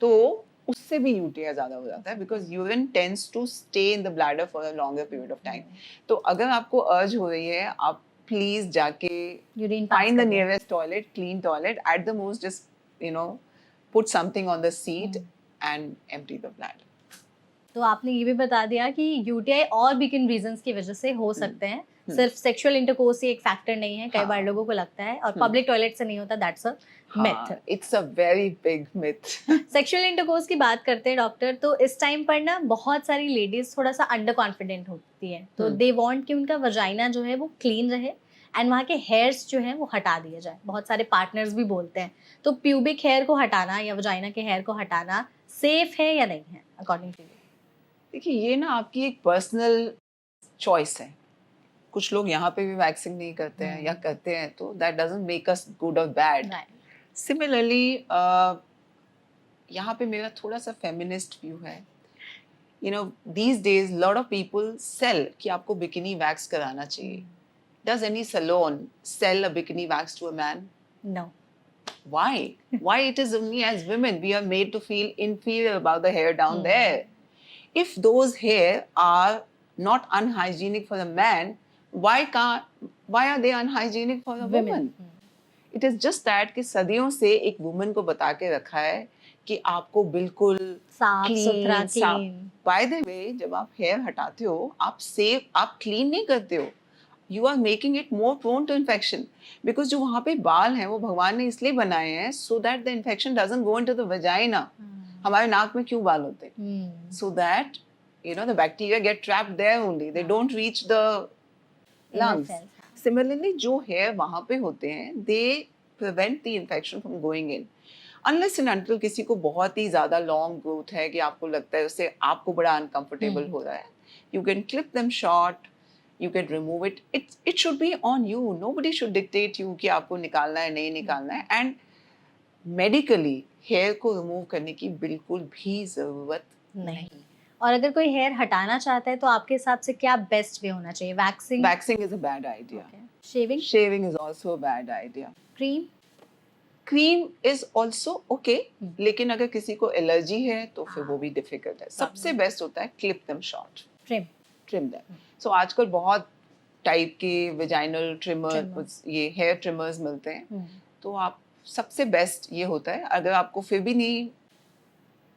A: तो उससे भी यूटीआई ज़्यादा हो जाता है, because urine tends to stay in the bladder for a longer period of time. तो अगर आपको अर्ज हो रही है, आप प्लीज जाके
B: यूरिन पास
A: find the
B: कर लो।
A: nearest toilet, clean toilet. At the most, just put something on the seat and empty the bladder.
B: तो आपने ये भी बता दिया कि यूटीआई और भी किन रीजंस की वजह से हो सकते हैं, सिर्फ सेक्सुअल इंटरकोर्स ही एक फैक्टर नहीं है, कई बार लोगों को लगता है, और पब्लिक टॉयलेट से नहीं होता, that's a myth.
A: It's a very big myth.
B: Sexual intercourse की बात करते हैं डॉक्टर, तो इस टाइम पर ना बहुत सारी लेडीज थोड़ा सा अंडर कॉन्फिडेंट होती हैं, तो दे वांट कि उनका वजाइना जो है वो क्लीन रहे एंड वहाँ के हेयर्स जो हैं वो हटा दिए जाए। बहुत सारे पार्टनर्स भी बोलते हैं, तो प्यूबिक हेयर को हटाना या वजाइना के हेयर को हटाना सेफ है या नहीं है अकॉर्डिंग टू यू?
A: देखिए, ये ना आपकी एक पर्सनल चॉइस है। कुछ लोग यहाँ पे भी वैक्सिंग नहीं करते हैं या करते हैं, तो that doesn't make us good और बैड। सिमिलरली यहाँ पे मेरा थोड़ा सा फेमिनिस्ट व्यू है। these days lot of people sell कि आपको बिकिनी वैक्स कराना चाहिए। Does any salon sell a bikini wax to a man?
B: No.
A: Why? Why it is only as women we are made to feel inferior about the hair down there? If those hair are not unhygienic for a man, why are they unhygienic for a woman? It is just that कि सदियों से एक woman को बता के रखा है कि आपको बिल्कुल
B: साफ सुथरा क्लीन।
A: बाय द वे, जब आप हेयर हटाते हो, आप क्लीन नहीं करते हो, you are making it more prone to infection, because जो वहाँ पे बाल हैं वो भगवान ने इसलिए बनाए हैं so that the infection doesn't go into the vagina. हमारे नाक में क्यों बाल होते हैं? So that the bacteria get trapped there only, they don't reach the lungs. Similarly, जो hair वहाँ पे होते हैं, they prevent the infection from going in. Unless and until किसी को बहुत ही ज़्यादा long growth है कि आपको लगता है उससे आपको बड़ा uncomfortable हो रहा है, you can clip them short, you can remove it. It should be on you. Nobody should dictate you कि आपको निकालना है नहीं निकालना है. And medically hair को remove करने की बिल्कुल भी ज़रूरत नहीं।
B: और अगर कोई हेयर हटाना चाहता है तो आपके हिसाब से क्या बेस्ट वे होना चाहिए? Waxing?
A: Waxing is a bad idea.
B: Shaving?
A: Shaving is also a bad idea.
B: Cream?
A: Cream is also okay, लेकिन अगर किसी को एलर्जी है तो फिर वो भी डिफिकल्ट है। सबसे बेस्ट होता है clip them short, trim them. So आजकल बहुत टाइप के वेजाइनल ट्रिमर, ये हेयर ट्रिमर्स मिलते हैं, तो आप सबसे बेस्ट ये होता है, अगर आपको फिर भी नहीं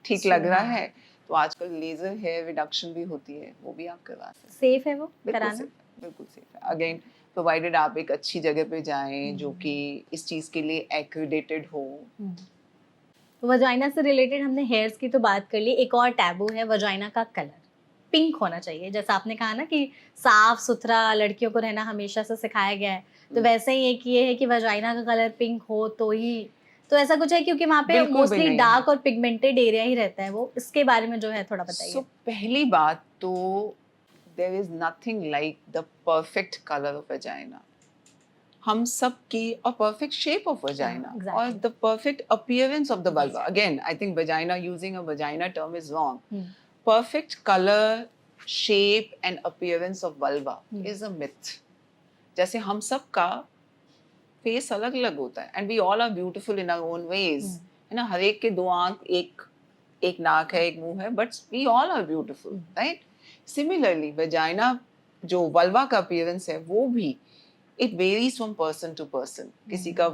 A: ठीक लग रहा है तो आजकल लेजर हेयर रिडक्शन भी होती है, वो भी आप करवा सकते हैं।
B: सेफ है वो कराना?
A: बिल्कुल सेफ है। अगेन प्रोवाइडेड आप एक अच्छी जगह पे जाएं जो कि इस चीज के लिए एक्रेडिटेड हो।
B: वजाइना से रिलेटेड हमने हेयर्स की तो बात कर ली, एक और टैबू है वजाइना का कलर। पिंक होना चाहिए, जैसा आपने कहा ना कि साफ सुथरा लड़कियों को रहना हमेशा से सिखाया गया है, तो वैसे ही एक ये है कि वजाइना का कलर पिंक हो तो ऐसा कुछ है, क्योंकि वहाँ पे मोस्टली डार्क और पिगमेंटेड एरिया ही रहता है वो, इसके बारे में जो है थोड़ा बताइए।
A: पहली बात तो there is nothing like the perfect color of vagina. हम सब की a perfect shape of vagina or the perfect appearance of the vulva. Again, I think vagina, using a vagina term is wrong. Perfect color, shape and appearance of vulva is a myth. जैसे हम सब का face अलग अलग होता है and we all are beautiful in our own ways. है ना, हर एक के दो आँख, एक नाक है, एक मुंह है, but we all are beautiful, right? Similarly, vagina जो vulva का appearance है वो भी it varies from person to person. किसी का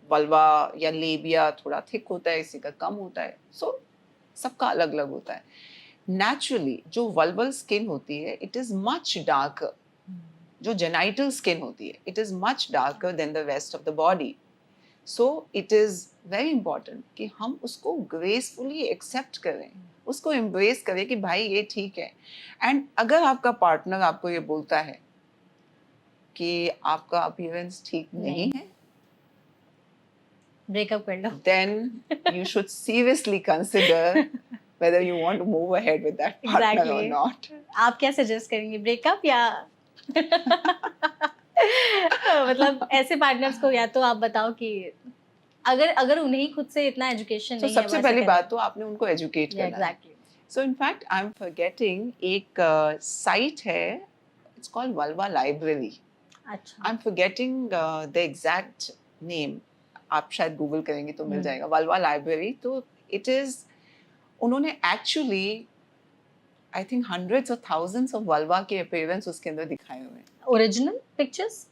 A: vulva या labia थोड़ा thick होता है, किसी का कम होता है, so सबका अलग अलग होता है। Naturally जो vulval skin होती है it is much darker. जो genital skin होती है it is much darker than the rest of the body. So it is very important कि हम उसको gracefully accept करें, उसको embrace करें कि भाई ये ठीक है। And अगर आपका partner आपको ये बोलता है कि आपका appearance ठीक नहीं है,
B: breakup कर लो,
A: then you should seriously consider whether you want to move ahead with that partner or not.
B: आप क्या suggest करेंगे, breakup या मतलब ऐसे पार्टनर्स को या तो आप बताओ कि अगर अगर उन्हें खुद से इतना एजुकेशन
A: तो
B: नहीं है
A: सबसे
B: वैसे
A: पहली
B: करें
A: बात तो आपने उनको एजुकेट करना है.
B: Exactly
A: so in fact I am forgetting एक साइट है, इट्स कॉल्ड वल्वा लाइब्रेरी.
B: अच्छा
A: I am forgetting the exact name. आप शायद गूगल करेंगे तो मिल जाएगा, वल्वा लाइब्रेरी. तो इट इज, उन्होंने एक्चुअली आई थिंक हंड्रेड्स और थाउजेंड्स ऑफ वल्वा के अपीयरेंस उसके अंदर दिखाए हुए हैं.
B: ओरिजिनल पिक्चर्स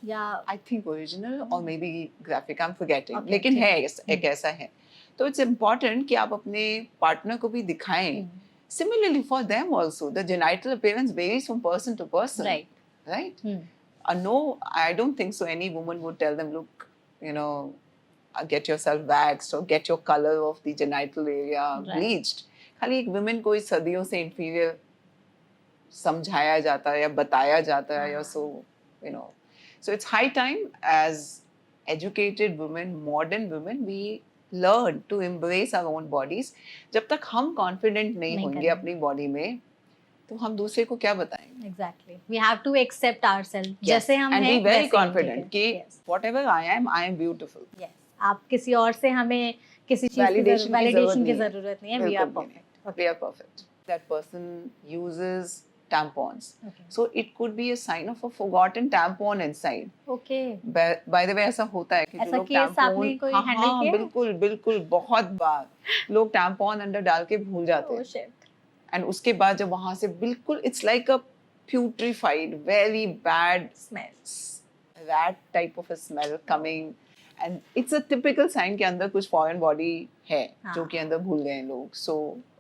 B: या
A: आई थिंक ओरिजिनल और may be graphic, I am forgetting,
B: Okay,
A: लेकिन
B: ठीक
A: है
B: है.
A: एक ऐसा है. तो इट्स इम्पॉर्टेंट कि आप अपने पार्टनर को भी दिखाएं. Similarly for them also, the genital appearance varies from person to person.
B: Right
A: Right? No, I don't think so. Any woman would tell them, look, get yourself waxed or get your color of the genital area bleached. खाली एक women को इस सदियों से inferior समझाया जाता है या बताया जाता है या you know. So it's high time as educated women, modern women, we learn to embrace our own bodies. जब तक हम confident नहीं होंगे अपनी body में, तो हम दूसरे को क्या बताएंगे?
B: Exactly we have to accept ourself
A: Yes.
B: जैसे हम
A: And
B: हैं
A: be very
B: वैसे ही हम,
A: confident
B: ठीक
A: कि
B: है. Yes.
A: whatever I am beautiful.
B: Yes. आप किसी और से हमें किसी चीज की
A: Validation
B: वैलिडेशन की
A: नहीं है.
B: जरूरत नहीं है. वी आर
A: बिल्कुल भी नहीं.
B: Perfect.
A: We are perfect. That person uses tampons.
B: Okay.
A: So it could be a sign of a forgotten tampon inside.
B: Okay
A: By the way, ऐसा होता है कि
B: ऐसा
A: जो लोग
B: केस आपने
A: tampon,
B: कोई
A: हाँ
B: handle
A: हाँ
B: किया है?
A: बिल्कुल बिल्कुल बहुत बार लोग tampon अंदर डाल के भूल जाते
B: ओह
A: हैं.
B: शिट
A: And उसके बाद जब वहां से बिल्कुल it's like a putrefied, very bad
B: smell
A: rat type of a smell coming. And it's a typical sign कि अंदर कुछ foreign body है जो कि अंदर भूल गए हैं लोग. So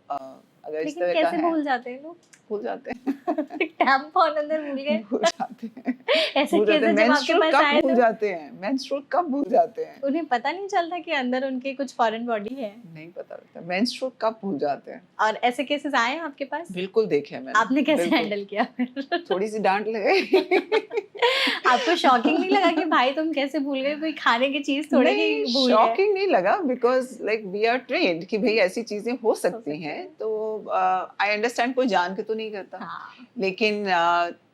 A: अगर इस
B: लेकिन
A: तरह का
B: कैसे
A: है,
B: भूल जाते हैं लोग
A: भूल जाते हैं.
B: टैम्पॉन अंदर भूल गए.
A: भूल जाते हैं.
B: ऐसे
A: भूल जाते
B: केसेस
A: हैं.
B: जब आपके
A: Menstrual
B: पास
A: कब
B: आए
A: भूल
B: तो
A: जाते हैं. Menstrual कब भूल जाते हैं.
B: उन्हें पता नहीं चलता कि अंदर उनके कुछ फॉरेन बॉडी है.
A: नहीं पता लगता. Menstrual कब भूल जाते हैं.
B: और ऐसे केसेस आए हैं आपके पास?
A: बिल्कुल देखे हैं मैंने.
B: आपने कैसे
A: बिल्कुल.
B: हैंडल किया फिर?
A: थोड़ी सी डांट लगाई.
B: आपको शॉकिंग नहीं लगा कि भाई तुम कैसे भूल गए, कोई खाने की चीज थोड़ी
A: नहीं,
B: की भूल गए?
A: शॉकिंग नहीं लगा because like we are trained कि भाई ऐसी चीजें हो सकती हैं. तो आई अंडरस्टैंड कोई जान के तो नहीं करता.
B: हाँ
A: लेकिन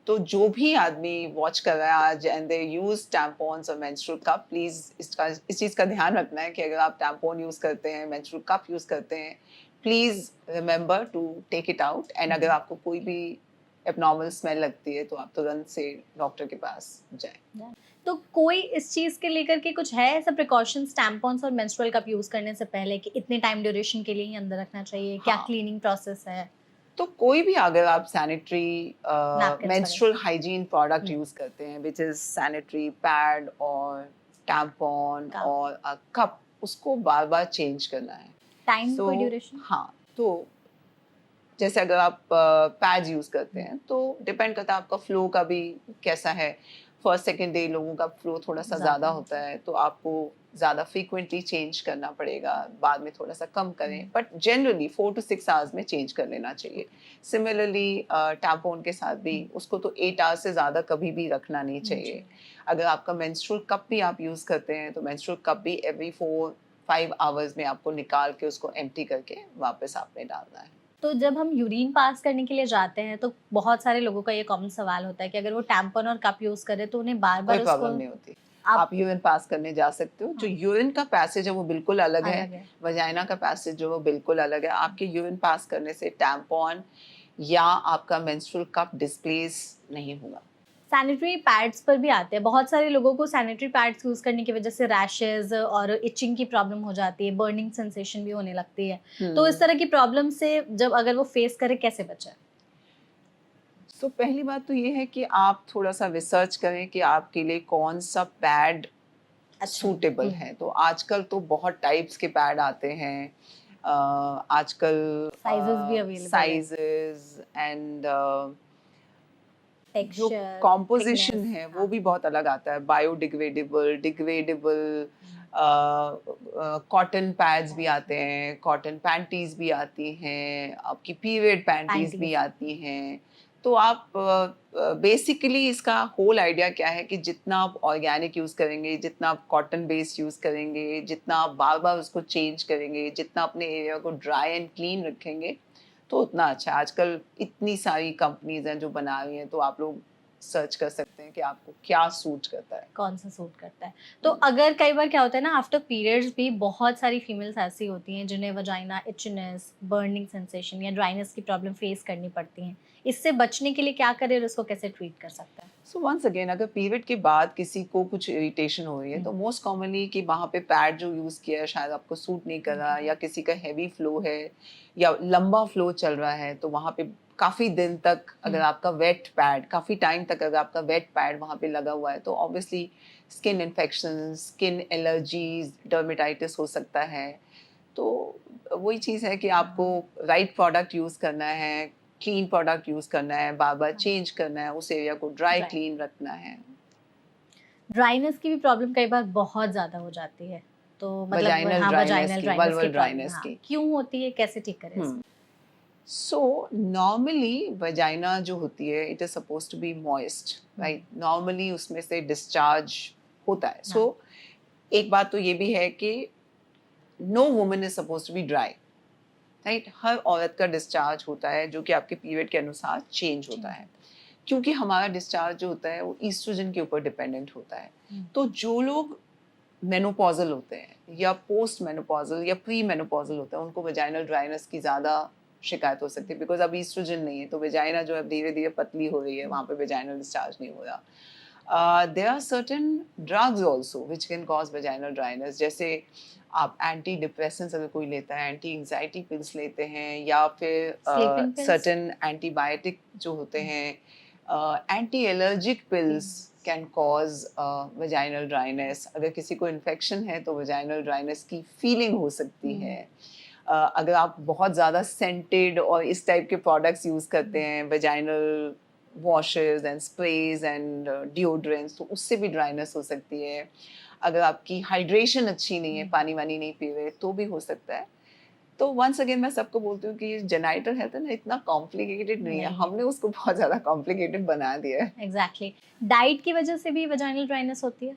A: तो जो भी आदमी वॉच कर रहा है आज एंड दे यूज टैम्पॉन्स और मेंस्ट्रुअल कप, प्लीज इस चीज का ध्यान रखना है कि अगर आप टैम्पॉन यूज करते हैं, मेंस्ट्रुअल कप यूज करते हैं, please remember to take it out. And अगर आपको कोई भी एबनॉर्मल स्मेल लगती है तो आप तुरंत से डॉक्टर के पास जाएं.
B: तो कोई इस चीज के लेकर के कुछ है ऐसा प्रिकॉशंस टैम्पॉन्स और मेंस्ट्रुअल कप यूज करने से पहले कि इतने टाइम ड्यूरेशन के लिए ही अंदर रखना चाहिए? क्या
A: हाँ.
B: क्लीनिंग प्रोसेस है?
A: तो कोई भी अगर आप sanitary
B: Napkins
A: menstrual hygiene product
B: hmm.
A: Use करते हैं विच इज सैनिटरी पैड और टैम्पॉन
B: Cup.
A: और कप, उसको बार बार चेंज करना है.
B: टाइम
A: So,
B: कोई ड्यूरेशन?
A: हाँ, तो जैसे अगर आप पैड्स यूज करते हैं तो डिपेंड करता है आपका फ्लो का भी कैसा है. फर्स्ट सेकेंड डे लोगों का फ्लो थोड़ा सा ज्यादा होता है तो आपको ज्यादा फ्रीक्वेंटली चेंज करना पड़ेगा, बाद में थोड़ा सा कम करें, बट जनरली 4 to 6 आवर्स में चेंज कर लेना चाहिए. सिमिलरली टैम्पॉन के साथ भी उसको तो 8 आवर्स से ज्यादा कभी भी रखना नहीं चाहिए. अगर आपका मेंस्ट्रुअल कप भी आप यूज करते हैं तो मेंस्ट्रुअल कप भी एवरी 4-5 आवर्स में आपको निकाल के उसको एम्प्टी करके वापस आपने डालना है.
B: तो जब हम यूरिन पास करने के लिए जाते हैं तो बहुत सारे लोगों का ये कॉमन सवाल होता है कि अगर वो टैम्पॉन और कप यूज करे तो उन्हें बार बार
A: कोई प्रॉब्लम नहीं होती. आप यूरिन पास करने जा सकते हो. जो यूरिन का पैसेज है वो बिल्कुल अलग है. वजाइना का पैसेज जो वो बिल्कुल अलग है. आपके यूरिन पास करने से टैम्पॉन या आपका मेंस्ट्रुअल कप डिस्प्लेस नहीं होगा.
B: सैनिटरी पैड्स पर भी आते हैं. बहुत सारे लोगों को सैनिटरी पैड्स यूज करने की वजह से रैशेज और इचिंग की प्रॉब्लम हो जाती है, बर्निंग सेंसेशन भी होने लगती है. तो इस तरह की प्रॉब्लम से जब अगर वो फेस करे कैसे बचे?
A: तो पहली बात तो ये है कि आप थोड़ा सा रिसर्च करें कि आपके लिए कौन सा पैड सूटेबल है. तो आजकल तो बहुत टाइप्स के पैड आते हैं. आजकल
B: साइजेस भी अवेलेबल,
A: साइजेस एंड जो
B: टेक्सचर,
A: कॉम्पोजिशन
B: thickness,
A: है वो भी बहुत अलग आता है. बायोडिग्रेडेबल, डिग्रेडेबल, कॉटन पैड्स भी आते हैं, कॉटन पैंटीज भी आती हैं, आपकी पीरियड पैंटीज भी आती हैं. तो आप बेसिकली इसका होल आइडिया क्या है कि जितना आप ऑर्गेनिक यूज करेंगे, जितना आप कॉटन बेस्ड यूज करेंगे, जितना आप बार बार उसको चेंज करेंगे, जितना अपने एरिया को ड्राई एंड क्लीन रखेंगे तो उतना अच्छा. आजकल इतनी सारी कंपनीज हैं जो बना रही हैं, तो आप लोग सर्च कर सकते हैं कि आपको क्या सूट करता है।
B: कौन सा सूट करता है। तो अगर कई बार क्या होता है ना, आफ्टर पीरियड्स भी बहुत सारी फीमेल्स ऐसी होती हैं जिन्हें वजाइना इचनेस, बर्निंग सेंसेशन या ड्राइनेस की प्रॉब्लम फेस करनी पड़ती हैं। इससे बचने के लिए क्या करें और उसको कैसे ट्रीट कर सकते हैं?
A: सो वंस अगेन, अगर पीरियड के बाद किसी को कुछ इरिटेशन हो रही है तो मोस्ट कॉमनली कि वहाँ पे पैड जो यूज़ किया है शायद आपको सूट नहीं कर रहा, या किसी का हैवी फ्लो है या लंबा फ्लो चल रहा है, तो वहाँ पे काफ़ी दिन तक अगर आपका वेट पैड, काफ़ी टाइम तक अगर आपका वेट पैड वहाँ पे लगा हुआ है तो obviously skin infection, skin allergies, dermatitis हो सकता है। तो वही चीज़ है कि आपको राइट प्रोडक्ट यूज़ करना है, क्लीन प्रोडक्ट यूज़ करना है, बार बार चेंज करना है, उस एरिया को ड्राई क्लीन रखना है।
B: ड्राइनेस की भी प्रॉब्लम कई बार बहुत ज़्यादा हो जाती है, तो मतलब
A: वजाइनल
B: हाँ,
A: ड्राइनेस
B: वजाइनल
A: की,
B: ड्राइनेस की
A: वल्वल
B: प्रॉब्लम,
A: ड्राइनेस
B: हाँ,
A: की।
B: क्यों होती है, कैसे ठीक करें इसको?
A: सो नॉर्मली वजाइना जो होती है it is suppose to be moist, right. Normally उसमें से डिस्चार्ज होता है। सो एक बात तो ये भी है कि no woman is suppose to be dry, right. हर औरत का डिस्चार्ज होता है जो कि आपके पीरियड के अनुसार चेंज होता है, क्योंकि हमारा डिस्चार्ज जो होता है वो ईस्ट्रोजन के ऊपर डिपेंडेंट होता है। तो जो लोग मेनोपॉजल होते हैं या पोस्ट मेनोपॉजल या प्री मेनोपॉजल होते हैं उनको वेजाइनल ड्राइनेस की ज़्यादा शिकायत हो सकती है, बिकॉज अब ईस्ट्रोजन नहीं है तो वेजाइना जो है धीरे धीरे पतली हो रही है, वहाँ पे वेजाइनल डिस्चार्ज नहीं हो रहा। There are certain drugs also which can cause vaginal dryness, जैसे आप एंटी डिप्रेसेंट्स अगर कोई लेता है, एंटी एंग्जाइटी पिल्स लेते हैं, या फिर
B: स्लीपिंग पिल्स?
A: सर्टेन एंटीबायोटिक जो होते हैं, anti allergic pills can cause vaginal dryness. अगर किसी को इन्फेक्शन है तो वजाइनल ड्राइनेस की फीलिंग हो सकती है। अगर आप बहुत ज़्यादा सेंटेड और इस टाइप के प्रोडक्ट्स यूज़ करते हैं, vaginal washes and sprays and deodorants, तो उससे भी ड्राइनेस हो सकती है। अगर आपकी हाइड्रेशन अच्छी नहीं है, पानी वानी नहीं पी रहे, तो भी हो सकता है। तो वंस अगेन मैं सबको बोलती हूँ कि जेनाइटल हेल्थ है ना, इतना कॉम्प्लिकेटेड नहीं है, हमने उसको बहुत ज़्यादा कॉम्प्लिकेटेड बना दिया है।
B: एग्जैक्टली। डाइट की वजह से भी वजाइनल ड्राइनेस होती है?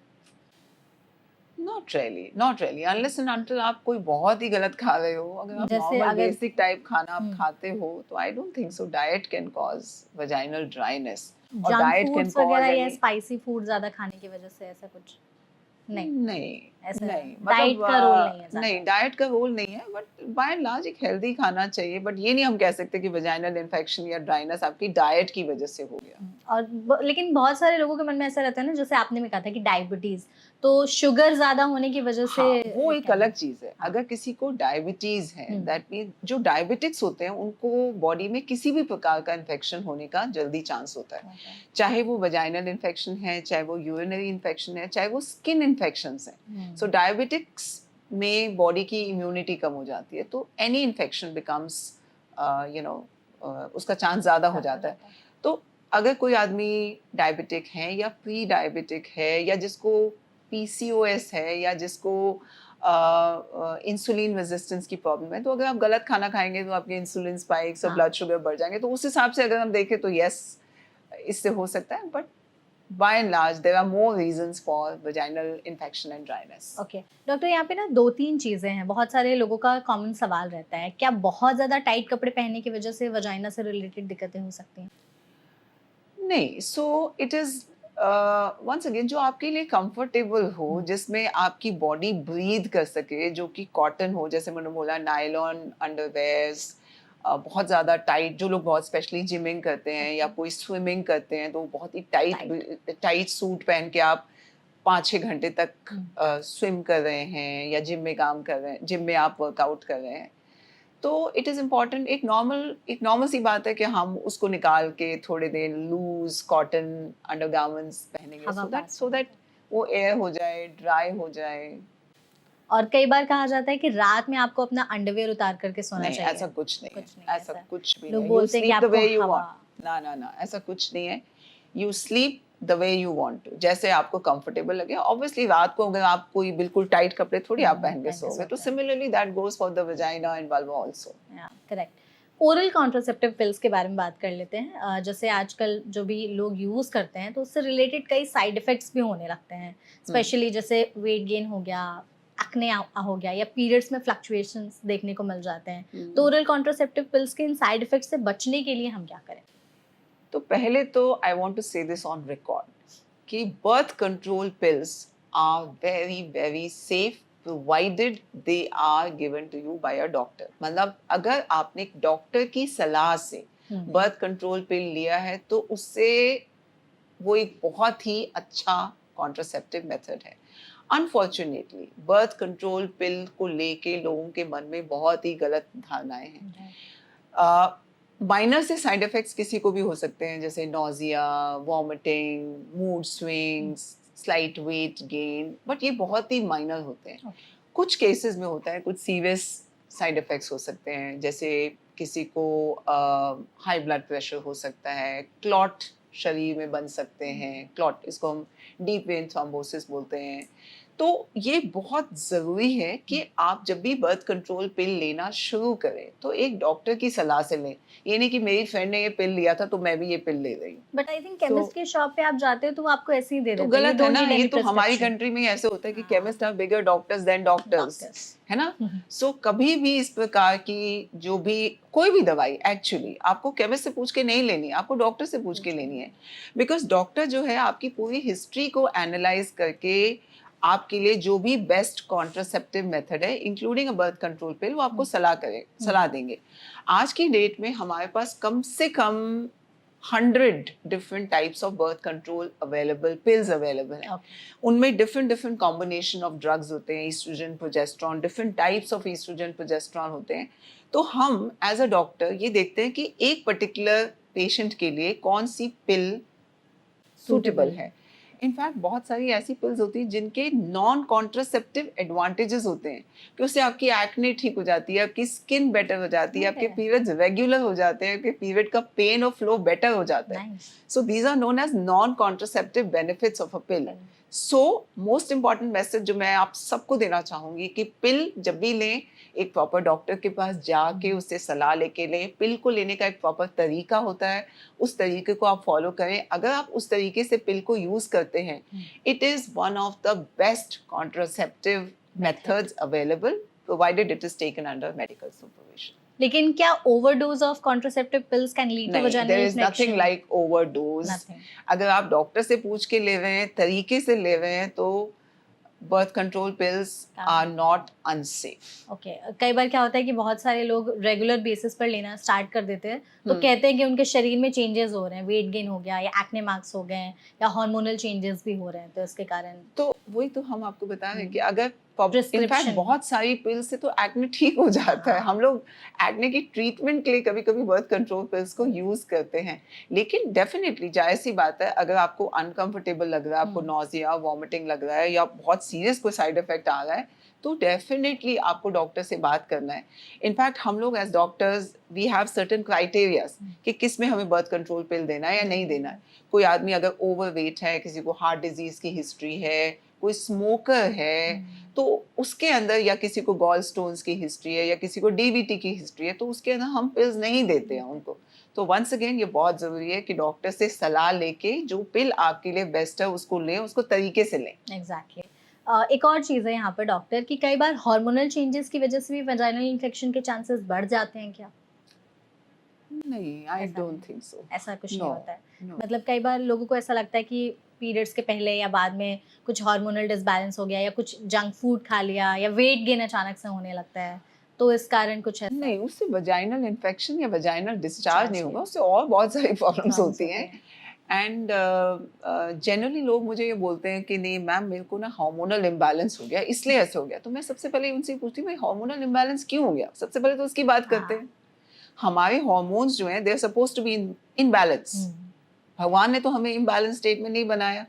A: Not really unless and until आप कोई बहुत ही गलत खा रहे हो। अगर आप
B: जैसे
A: नॉर्मल
B: अगर
A: बेसिक टाइप खाना आप खाते हो तो I don't think so diet can cause vaginal dryness, और
B: junk
A: diet can
B: foods
A: cause
B: वगैरह या
A: एनी।
B: स्पाइसी फूड ज्यादा खाने की वजह से ऐसा कुछ? नहीं,
A: नहीं
B: ऐसा
A: नहीं,
B: डाइट
A: मतलब
B: का रोल नहीं है
A: नहीं,
B: ज्यादा।
A: डाइट का रोल नहीं है, बट बाय एंड लार्ज एक हेल्दी खाना चाहिए। बट ये नहीं हम कह सकते कि वजाइनल इन्फेक्शन या ड्राइनेस आपकी डाइट की वजह से हो गया।
B: और लेकिन बहुत सारे लोगों के मन में ऐसा रहता है ना, जैसे आपने भी कहा था कि डायबिटीज, तो शुगर ज्यादा होने की वजह से
A: हाँ, वो एक
B: क्या
A: अलग
B: है?
A: चीज है।
B: हाँ।
A: अगर किसी को डायबिटीज है, दैट मीन जो डायबिटिक्स होते हैं उनको बॉडी में किसी भी प्रकार का इन्फेक्शन होने का जल्दी चांस होता है, चाहे वो वजाइनल इन्फेक्शन है, चाहे वो यूरिनरी इन्फेक्शन है, चाहे वो स्किन इन्फेक्शन है। सो डायबिटिक्स में बॉडी की इम्यूनिटी कम हो जाती है, तो एनी इन्फेक्शन बिकम्स उसका चांस ज़्यादा हो जाता है। तो अगर कोई आदमी डायबिटिक है या प्री डायबिटिक है या जिसको पीसीओएस है या जिसको इंसुलिन रेजिस्टेंस की प्रॉब्लम है, तो अगर आप गलत खाना खाएंगे तो आपके इंसुलिन स्पाइक्स और ब्लड शुगर बढ़ जाएंगे। तो उस हिसाब से अगर हम देखें तो यस, इससे हो सकता है, but by and large there are more reasons for vaginal infection and dryness.
B: Okay doctor, यहाँ पे ना 2-3 चीजें हैं, बहुत सारे लोगों का कॉमन सवाल रहता है, क्या बहुत ज्यादा टाइट कपड़े पहनने की वजह से वजाइना से रिलेटेड दिक्कतें हो सकती हैं?
A: नहीं, so it is once again जो आपके लिए कंफर्टेबल हो, जिसमें आपकी बॉडी ब्रीथ कर सके, जो कि कॉटन हो, जैसे मैंने बोला नायलॉन अंडरवेयर्स, बहुत ज़्यादा टाइट, जो लोग बहुत स्पेशली जिमिंग करते हैं या कोई स्विमिंग करते हैं तो बहुत ही टाइट सूट पहन के आप 5-6 घंटे तक स्विम कर रहे हैं या जिम में काम कर रहे हैं, जिम में आप वर्कआउट कर रहे हैं, तो इट इज़ इम्पॉर्टेंट, एक नॉर्मल सी बात है कि हम उसको निकाल के थोड़े देर लूज कॉटन अंडरगारमेंट्स पहनेंगे, सो दैट वो एयर हो जाए, ड्राई हो जाए।
B: और कई बार कहा जाता है कि रात में आपको अपना अंडरवियर उतार करके सोना
A: नहीं,
B: चाहिए।
A: ऐसा कुछ नहीं है, ऐसा कुछ भी
B: लोग
A: नहीं।
B: बोलते हैं कि आपको हवा।
A: ना, ऐसा कुछ नहीं है। You sleep the way you want to, जैसे आपको कंफर्टेबल लगे। ऑब्वियसली रात को अगर आप कोई बिल्कुल टाइट कपड़े थोड़ी आप पहन के सोओगे, तो similarly that goes for the vagina and vulva also.
B: Correct. Oral contraceptive pills के बारे में बात कर लेते हैं। जैसे आजकल जो भी लोग यूज़ करते हैं तो उससे रिलेटेड कई साइड इफ़ेक्ट्स भी होने लगते हैं, स्पेशली जैसे वेट गेन हो गया, एक्ने हो गया, या पीरियड्स में फ्लक्चुएशंस देखने को मिल जाते हैं। तो ओरल कॉन्ट्रासेप्टिव पिल्स के इन साइड इफ़ेक्ट्स से बचने के लिए हम क्या करें?
A: तो पहले तो I want to say this on record कि birth control pills are very very safe provided they are given to you by a doctor. मतलब अगर आपने एक डॉक्टर की सलाह से बर्थ कंट्रोल पिल लिया है तो उससे वो एक बहुत ही अच्छा कॉन्ट्रासेप्टिव मेथड है। अनफॉर्चुनेटली बर्थ कंट्रोल पिल को लेके लोगों के मन में बहुत ही गलत धारणाएं हैं। माइनर से साइड इफेक्ट्स किसी को भी हो सकते हैं, जैसे nausea, vomiting, mood swings, slight weight gain, but ये बहुत ही माइनर होते हैं। कुछ केसेस में होता है, कुछ सीरियस साइड इफेक्ट्स हो सकते हैं, जैसे किसी को हाई ब्लड प्रेशर हो सकता है, क्लॉट शरीर में बन सकते हैं, क्लॉट, इसको हम डीप वेन थ्रोम्बोसिस बोलते हैं। तो ये बहुत ज़रूरी है कि आप जब भी बर्थ कंट्रोल पिल लेना शुरू करें तो एक डॉक्टर की सलाह से लें। ये नहीं कि मेरी फ्रेंड ने ये पिल लिया था तो मैं भी ये पिल ले रही हूँ।
B: बट आई थिंक केमिस्ट के शॉप पे आप जाते हो तो वो आपको ऐसे ही दे
A: तो
B: देते हैं,
A: गलत है ना, ये तो हमारी
B: prescription।
A: कंट्री में ही ऐसे होता है कि
B: हाँ।
A: Chemist are bigger doctors than doctors, है ना। सो कभी भी इस प्रकार की जो भी कोई भी दवाई एक्चुअली आपको केमिस्ट से पूछ के नहीं लेनी, आपको डॉक्टर से पूछ के लेनी है। बिकॉज डॉक्टर जो है आपकी पूरी हिस्ट्री को एनालाइज करके आपके लिए जो भी बेस्ट कॉन्ट्रासेप्टिव मेथड है इंक्लूडिंग अ बर्थ कंट्रोल पिल वो आपको सलाह देंगे। आज की डेट में हमारे पास कम से कम 100 different types of birth control available, pills available हैं। उनमें different combination of drugs होते हैं, estrogen, progesterone, different types of estrogen, progesterone होते हैं। तो हम as a doctor ये देखते हैं कि एक particular patient के लिए कौन सी pill suitable है। इनफैक्ट बहुत सारी ऐसी पिल्स होती हैं जिनके नॉन कॉन्ट्रासेप्टिव एडवांटेजेस होते हैं कि उससे आपकी एक्ने ठीक हो जाती है, आपकी स्किन बेटर हो जाती है, आपके पीरियड्स रेगुलर हो जाते हैं, आपके पीरियड का पेन और फ्लो बेटर हो जाता है। So these are known as non contraceptive benefits of a pill. So most important message जो मैं आप सबको देना चाहूंगी कि पिल जब भी लें एक प्रॉपर डॉक्टर के पास जाके उससे सलाह लेके लें। पिल को लेने का एक प्रॉपर तरीका होता है, उस तरीके को आप फॉलो करें। अगर आप उस तरीके से पिल को यूज करते हैं, it is one of the best contraceptive methods available provided it is taken under medical supervision.
B: लेकिन क्या overdose of contraceptive pills can lead to vaginal
A: there is nothing like overdose. अगर आप डॉक्टर से पूछ के ले रहे हैं, तरीके से ले रहे हैं, तो birth control pills are not unsafe.
B: Okay कई बार क्या होता है कि बहुत सारे लोग रेगुलर बेसिस पर लेना स्टार्ट कर देते हैं तो कहते हैं कि उनके शरीर में चेंजेस हो रहे हैं, वेट गेन हो गया या एक्ने मार्क्स हो गए हैं या हार्मोनल चेंजेस भी हो रहे हैं, तो इसके कारण
A: तो वही तो हम आपको बता रहे हैं कि अगर इनफैक्ट बहुत सारी पिल्स से तो एक्ने ठीक हो जाता है। हम लोग एक्ने की ट्रीटमेंट के लिए कभी कभी बर्थ कंट्रोल पिल्स को यूज करते हैं, लेकिन डेफिनेटली जायज़ सी बात है अगर आपको अनकंफर्टेबल लग रहा है, आपको नॉजिया वॉमिटिंग लग रहा है या बहुत सीरियस कोई साइड इफेक्ट आ रहा है, तो डेफिनेटली आपको डॉक्टर से बात करना है। इनफैक्ट हम लोग as doctors we have certain criterias कि किस में हमें बर्थ कंट्रोल पिल देना है या नहीं देना है। कोई आदमी अगर ओवरवेट है, किसी को हार्ट डिजीज की हिस्ट्री है, कोई स्मोकर है, तो उसके अंदर, या किसी को गॉल स्टोन्स की हिस्ट्री है या किसी को डीवीटी की हिस्ट्री है, तो उसके अंदर हम पिल्स नहीं देते हैं उनको। तो वंस अगेन ये बहुत ज़रूरी है कि डॉक्टर से सलाह लेके जो पिल आपके लिए बेस्ट है उसको लें, उसको तरीके से लें।
B: एग्जैक्टली एक और चीज़ है यहाँ पर डॉक्टर कि कई बार हार्मोनल चेंजेस की वजह से भी वजाइनल इन्फेक्शन के चांसेस बढ़ जाते हैं क्या?
A: नहीं, आई डोंट थिंक सो।
B: ऐसा कुछ नहीं होता है। मतलब कई बार लोगों को ऐसा लगता है कि पीरियड्स के पहले या बाद में कुछ हार्मोनल डिसबैलेंस हो गया या कुछ जंक फूड खा लिया या वेट गेन अचानक से होने लगता है, तो इस कारण कुछ ऐसा
A: नहीं, उससे वजाइनल इन्फेक्शन या वजाइनल डिस्चार्ज नहीं होगा, उससे और बहुत सारी प्रॉब्लम्स होती हैं। एंड जनरली लोग मुझे ये बोलते हैं कि नहीं मैम मेरे को ना हार्मोनल इम्बैलेंस हो गया इसलिए ऐसे हो गया। तो मैं सबसे पहले उनसे पूछती हूँ भाई हार्मोनल इम्बैलेंस क्यों हो गया, सबसे पहले तो उसकी बात करते हैं। हमारे हार्मोन्स जो हैं they are supposed to be in balance. भगवान ने तो हमें इम्बैलेंस स्टेट में नहीं बनाया।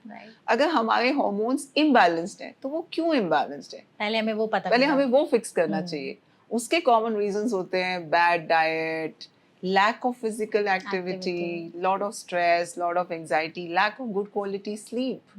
A: अगर हमारे हार्मोन्स इम्बैलेंस्ड हैं तो वो क्यों इम्बैलेंस्ड है,
B: पहले हमें वो पता,
A: पहले हमें वो फिक्स करना चाहिए। उसके कॉमन रीजंस होते हैं bad diet, lack of physical activity, lot of stress, lot of anxiety, lack of good quality sleep.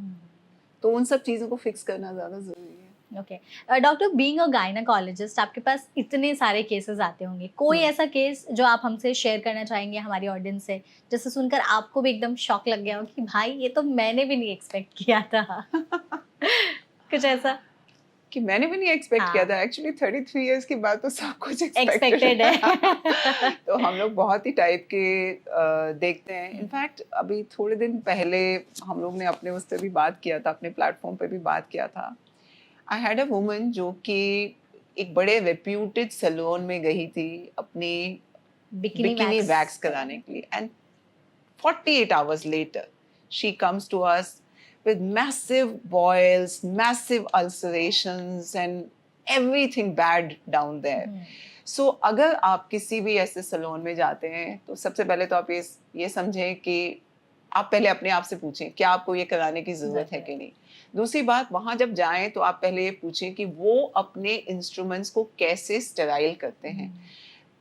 A: तो उन सब चीज़ों को फिक्स करना ज़्यादा ज़रूरी है।
B: Okay doctor, being a gynaecologist आपके पास इतने सारे केसेस आते होंगे, कोई ऐसा केस जो आप हमसे शेयर करना चाहेंगे हमारी ऑडियंस से, जिससे सुनकर आपको भी एकदम शॉक लग गया हो कि भाई ये तो मैंने भी नहीं एक्सपेक्ट किया था कुछ ऐसा?
A: कि मैंने भी नहीं एक्सपेक्ट
B: हाँ।
A: किया था। एक्चुअली 33 इयर्स के बाद तो सब कुछ
B: एक्सपेक्टेड है।
A: तो हम लोग बहुत ही टाइप के देखते हैं। इनफैक्ट अभी थोड़े दिन पहले हम लोग ने अपने उस पर भी बात किया था, अपने प्लेटफॉर्म पे भी बात किया था। आई हैड अ वुमन जो कि एक बड़े रेप्यूटेड सैलून में गई थी अपनी बिकिनी वैक्स कराने के लिए, and 48 hours later she comes to us with massive boils, massive ulcerations and everything bad down there. So अगर आप किसी भी ऐसे सैलून में जाते हैं तो सबसे पहले तो आप ये समझें कि आप पहले अपने आप से पूछें क्या आपको ये कराने की ज़रूरत है कि नहीं। दूसरी बात, वहाँ जब जाएं तो आप पहले ये पूछें कि वो अपने इंस्ट्रूमेंट्स को कैसे स्टेराइल करते हैं।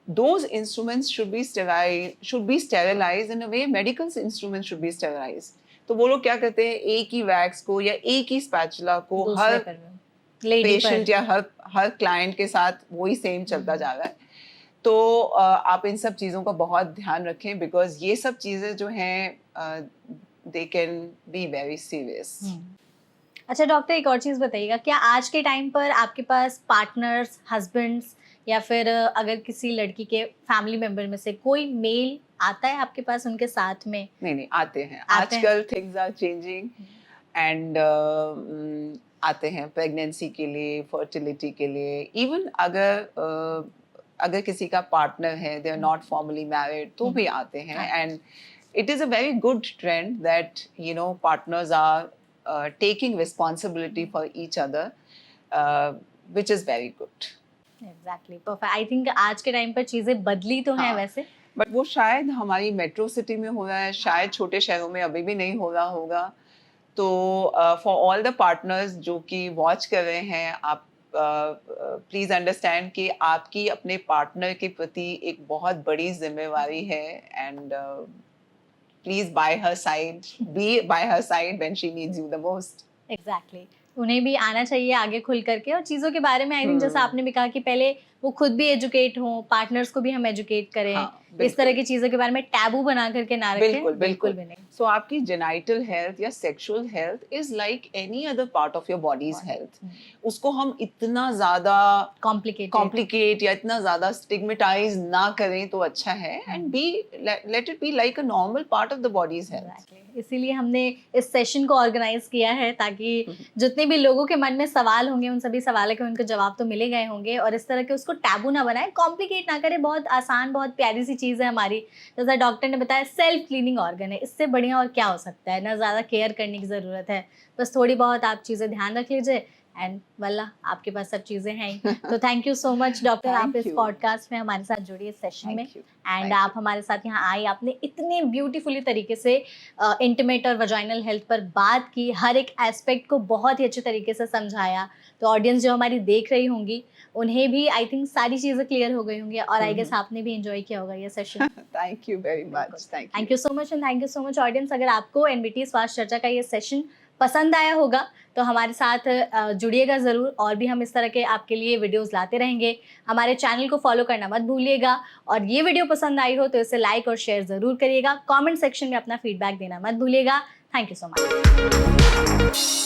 A: Those instruments should be sterilized in a way medical instruments should be sterilized. तो वो लोग क्या करते हैं, एक ही वैक्स को या एक ही स्पैचुला को हर पेशेंट या हर क्लाइंट के साथ वही सेम चलता जा रहा है। तो आप इन सब चीज़ों का बहुत ध्यान रखें, बिकॉज ये सब चीज़ें जो हैं they can be very serious.
B: अच्छा डॉक्टर, एक और चीज़ बताइएगा, क्या आज के टाइम पर आपके पास पार्टनर्स, हस्बैंड्स या फिर अगर किसी लड़की के फैमिली मेंबर में से कोई मेल आता है आपके पास उनके साथ में?
A: नहीं, आते हैं। आजकल थिंग्स आर चेंजिंग एंड आते हैं प्रेगनेंसी के लिए, फर्टिलिटी के लिए। इवन अगर किसी का पार्टनर है, they are not formally married, तो भी आते हैं। And it is a very good trend that you know partners are taking responsibility for each other, which is very good.
B: Exactly, perfect. I think आज के time पर चीज़ें बदली तो हैं वैसे,
A: बट वो शायद हमारी मेट्रो सिटी में हो रहा है, शायद छोटे शहरों में अभी भी नहीं हो रहा होगा। तो फॉर ऑल द पार्टनर्स जो कि वॉच कर रहे हैं, आप प्लीज़ अंडरस्टैंड कि आपकी अपने पार्टनर के प्रति एक बहुत बड़ी जिम्मेवारी है। And please by her side, be by her side when she needs you the most.
B: Exactly, उन्हें भी आना चाहिए आगे खुल करके, और चीज़ों के बारे में आई थिंक जैसा आपने भी कहा कि पहले वो खुद भी एजुकेट हों, पार्टनर्स को भी हम एजुकेट करें।
A: हाँ,
B: इस तरह की चीज़ों के बारे में टैबू बना करके ना रखें।
A: बिल्कुल
B: भी नहीं।
A: सो आपकी जेनाइटल हेल्थ या sexual health is like any other part of your bodies health. उसको हम इतना ज़्यादा कॉम्प्लिकेट या इतना ज़्यादा स्टिग्मेटाइज ना करें तो अच्छा है। And be let it be like a normal part of the body's health.
B: इसीलिए हमने इस सेशन को ऑर्गेनाइज किया है, ताकि जितने भी लोगों के मन में सवाल होंगे उन सभी सवालों के उनको जवाब तो मिले गए होंगे, और इस तरह के उसको टैबू ना बनाए, कॉम्प्लिकेट ना करें। बहुत आसान, बहुत प्यारी सी चीज़ है हमारी। जैसा डॉक्टर ने बताया, सेल्फ क्लीनिंग ऑर्गन है, इससे बढ़िया और क्या हो सकता है। ना ज़्यादा केयर करने की ज़रूरत है, बस थोड़ी बहुत आप चीज़ें ध्यान रख लीजिए एंड वल्ला आपके पास सब चीज़ें हैं ही। तो thank you so much doctor, आप इस पॉडकास्ट में हमारे साथ जुड़िए इस सेशन में, एंड आप हमारे साथ यहाँ आए, आपने इतने ब्यूटीफुली तरीके से इंटीमेट और वजाइनल हेल्थ पर बात की, हर एक एस्पेक्ट को बहुत ही अच्छे तरीके से समझाया। तो ऑडियंस जो हमारी देख रही होंगी उन्हें भी आई थिंक सारी चीज़ें क्लियर हो गई होंगी, और आई गेस आपने भी एंजॉय किया होगा ये session.
A: Thank you very much.
B: Thank you so much, and thank you so much audience. अगर आपको एनबीटी स्वास्थ्य चर्चा का ये सेशन पसंद आया होगा तो हमारे साथ जुड़िएगा ज़रूर, और भी हम इस तरह के आपके लिए वीडियोस लाते रहेंगे। हमारे चैनल को फॉलो करना मत भूलिएगा, और ये वीडियो पसंद आई हो तो इसे लाइक और शेयर ज़रूर करिएगा। कमेंट सेक्शन में अपना फीडबैक देना मत भूलिएगा। Thank you so much.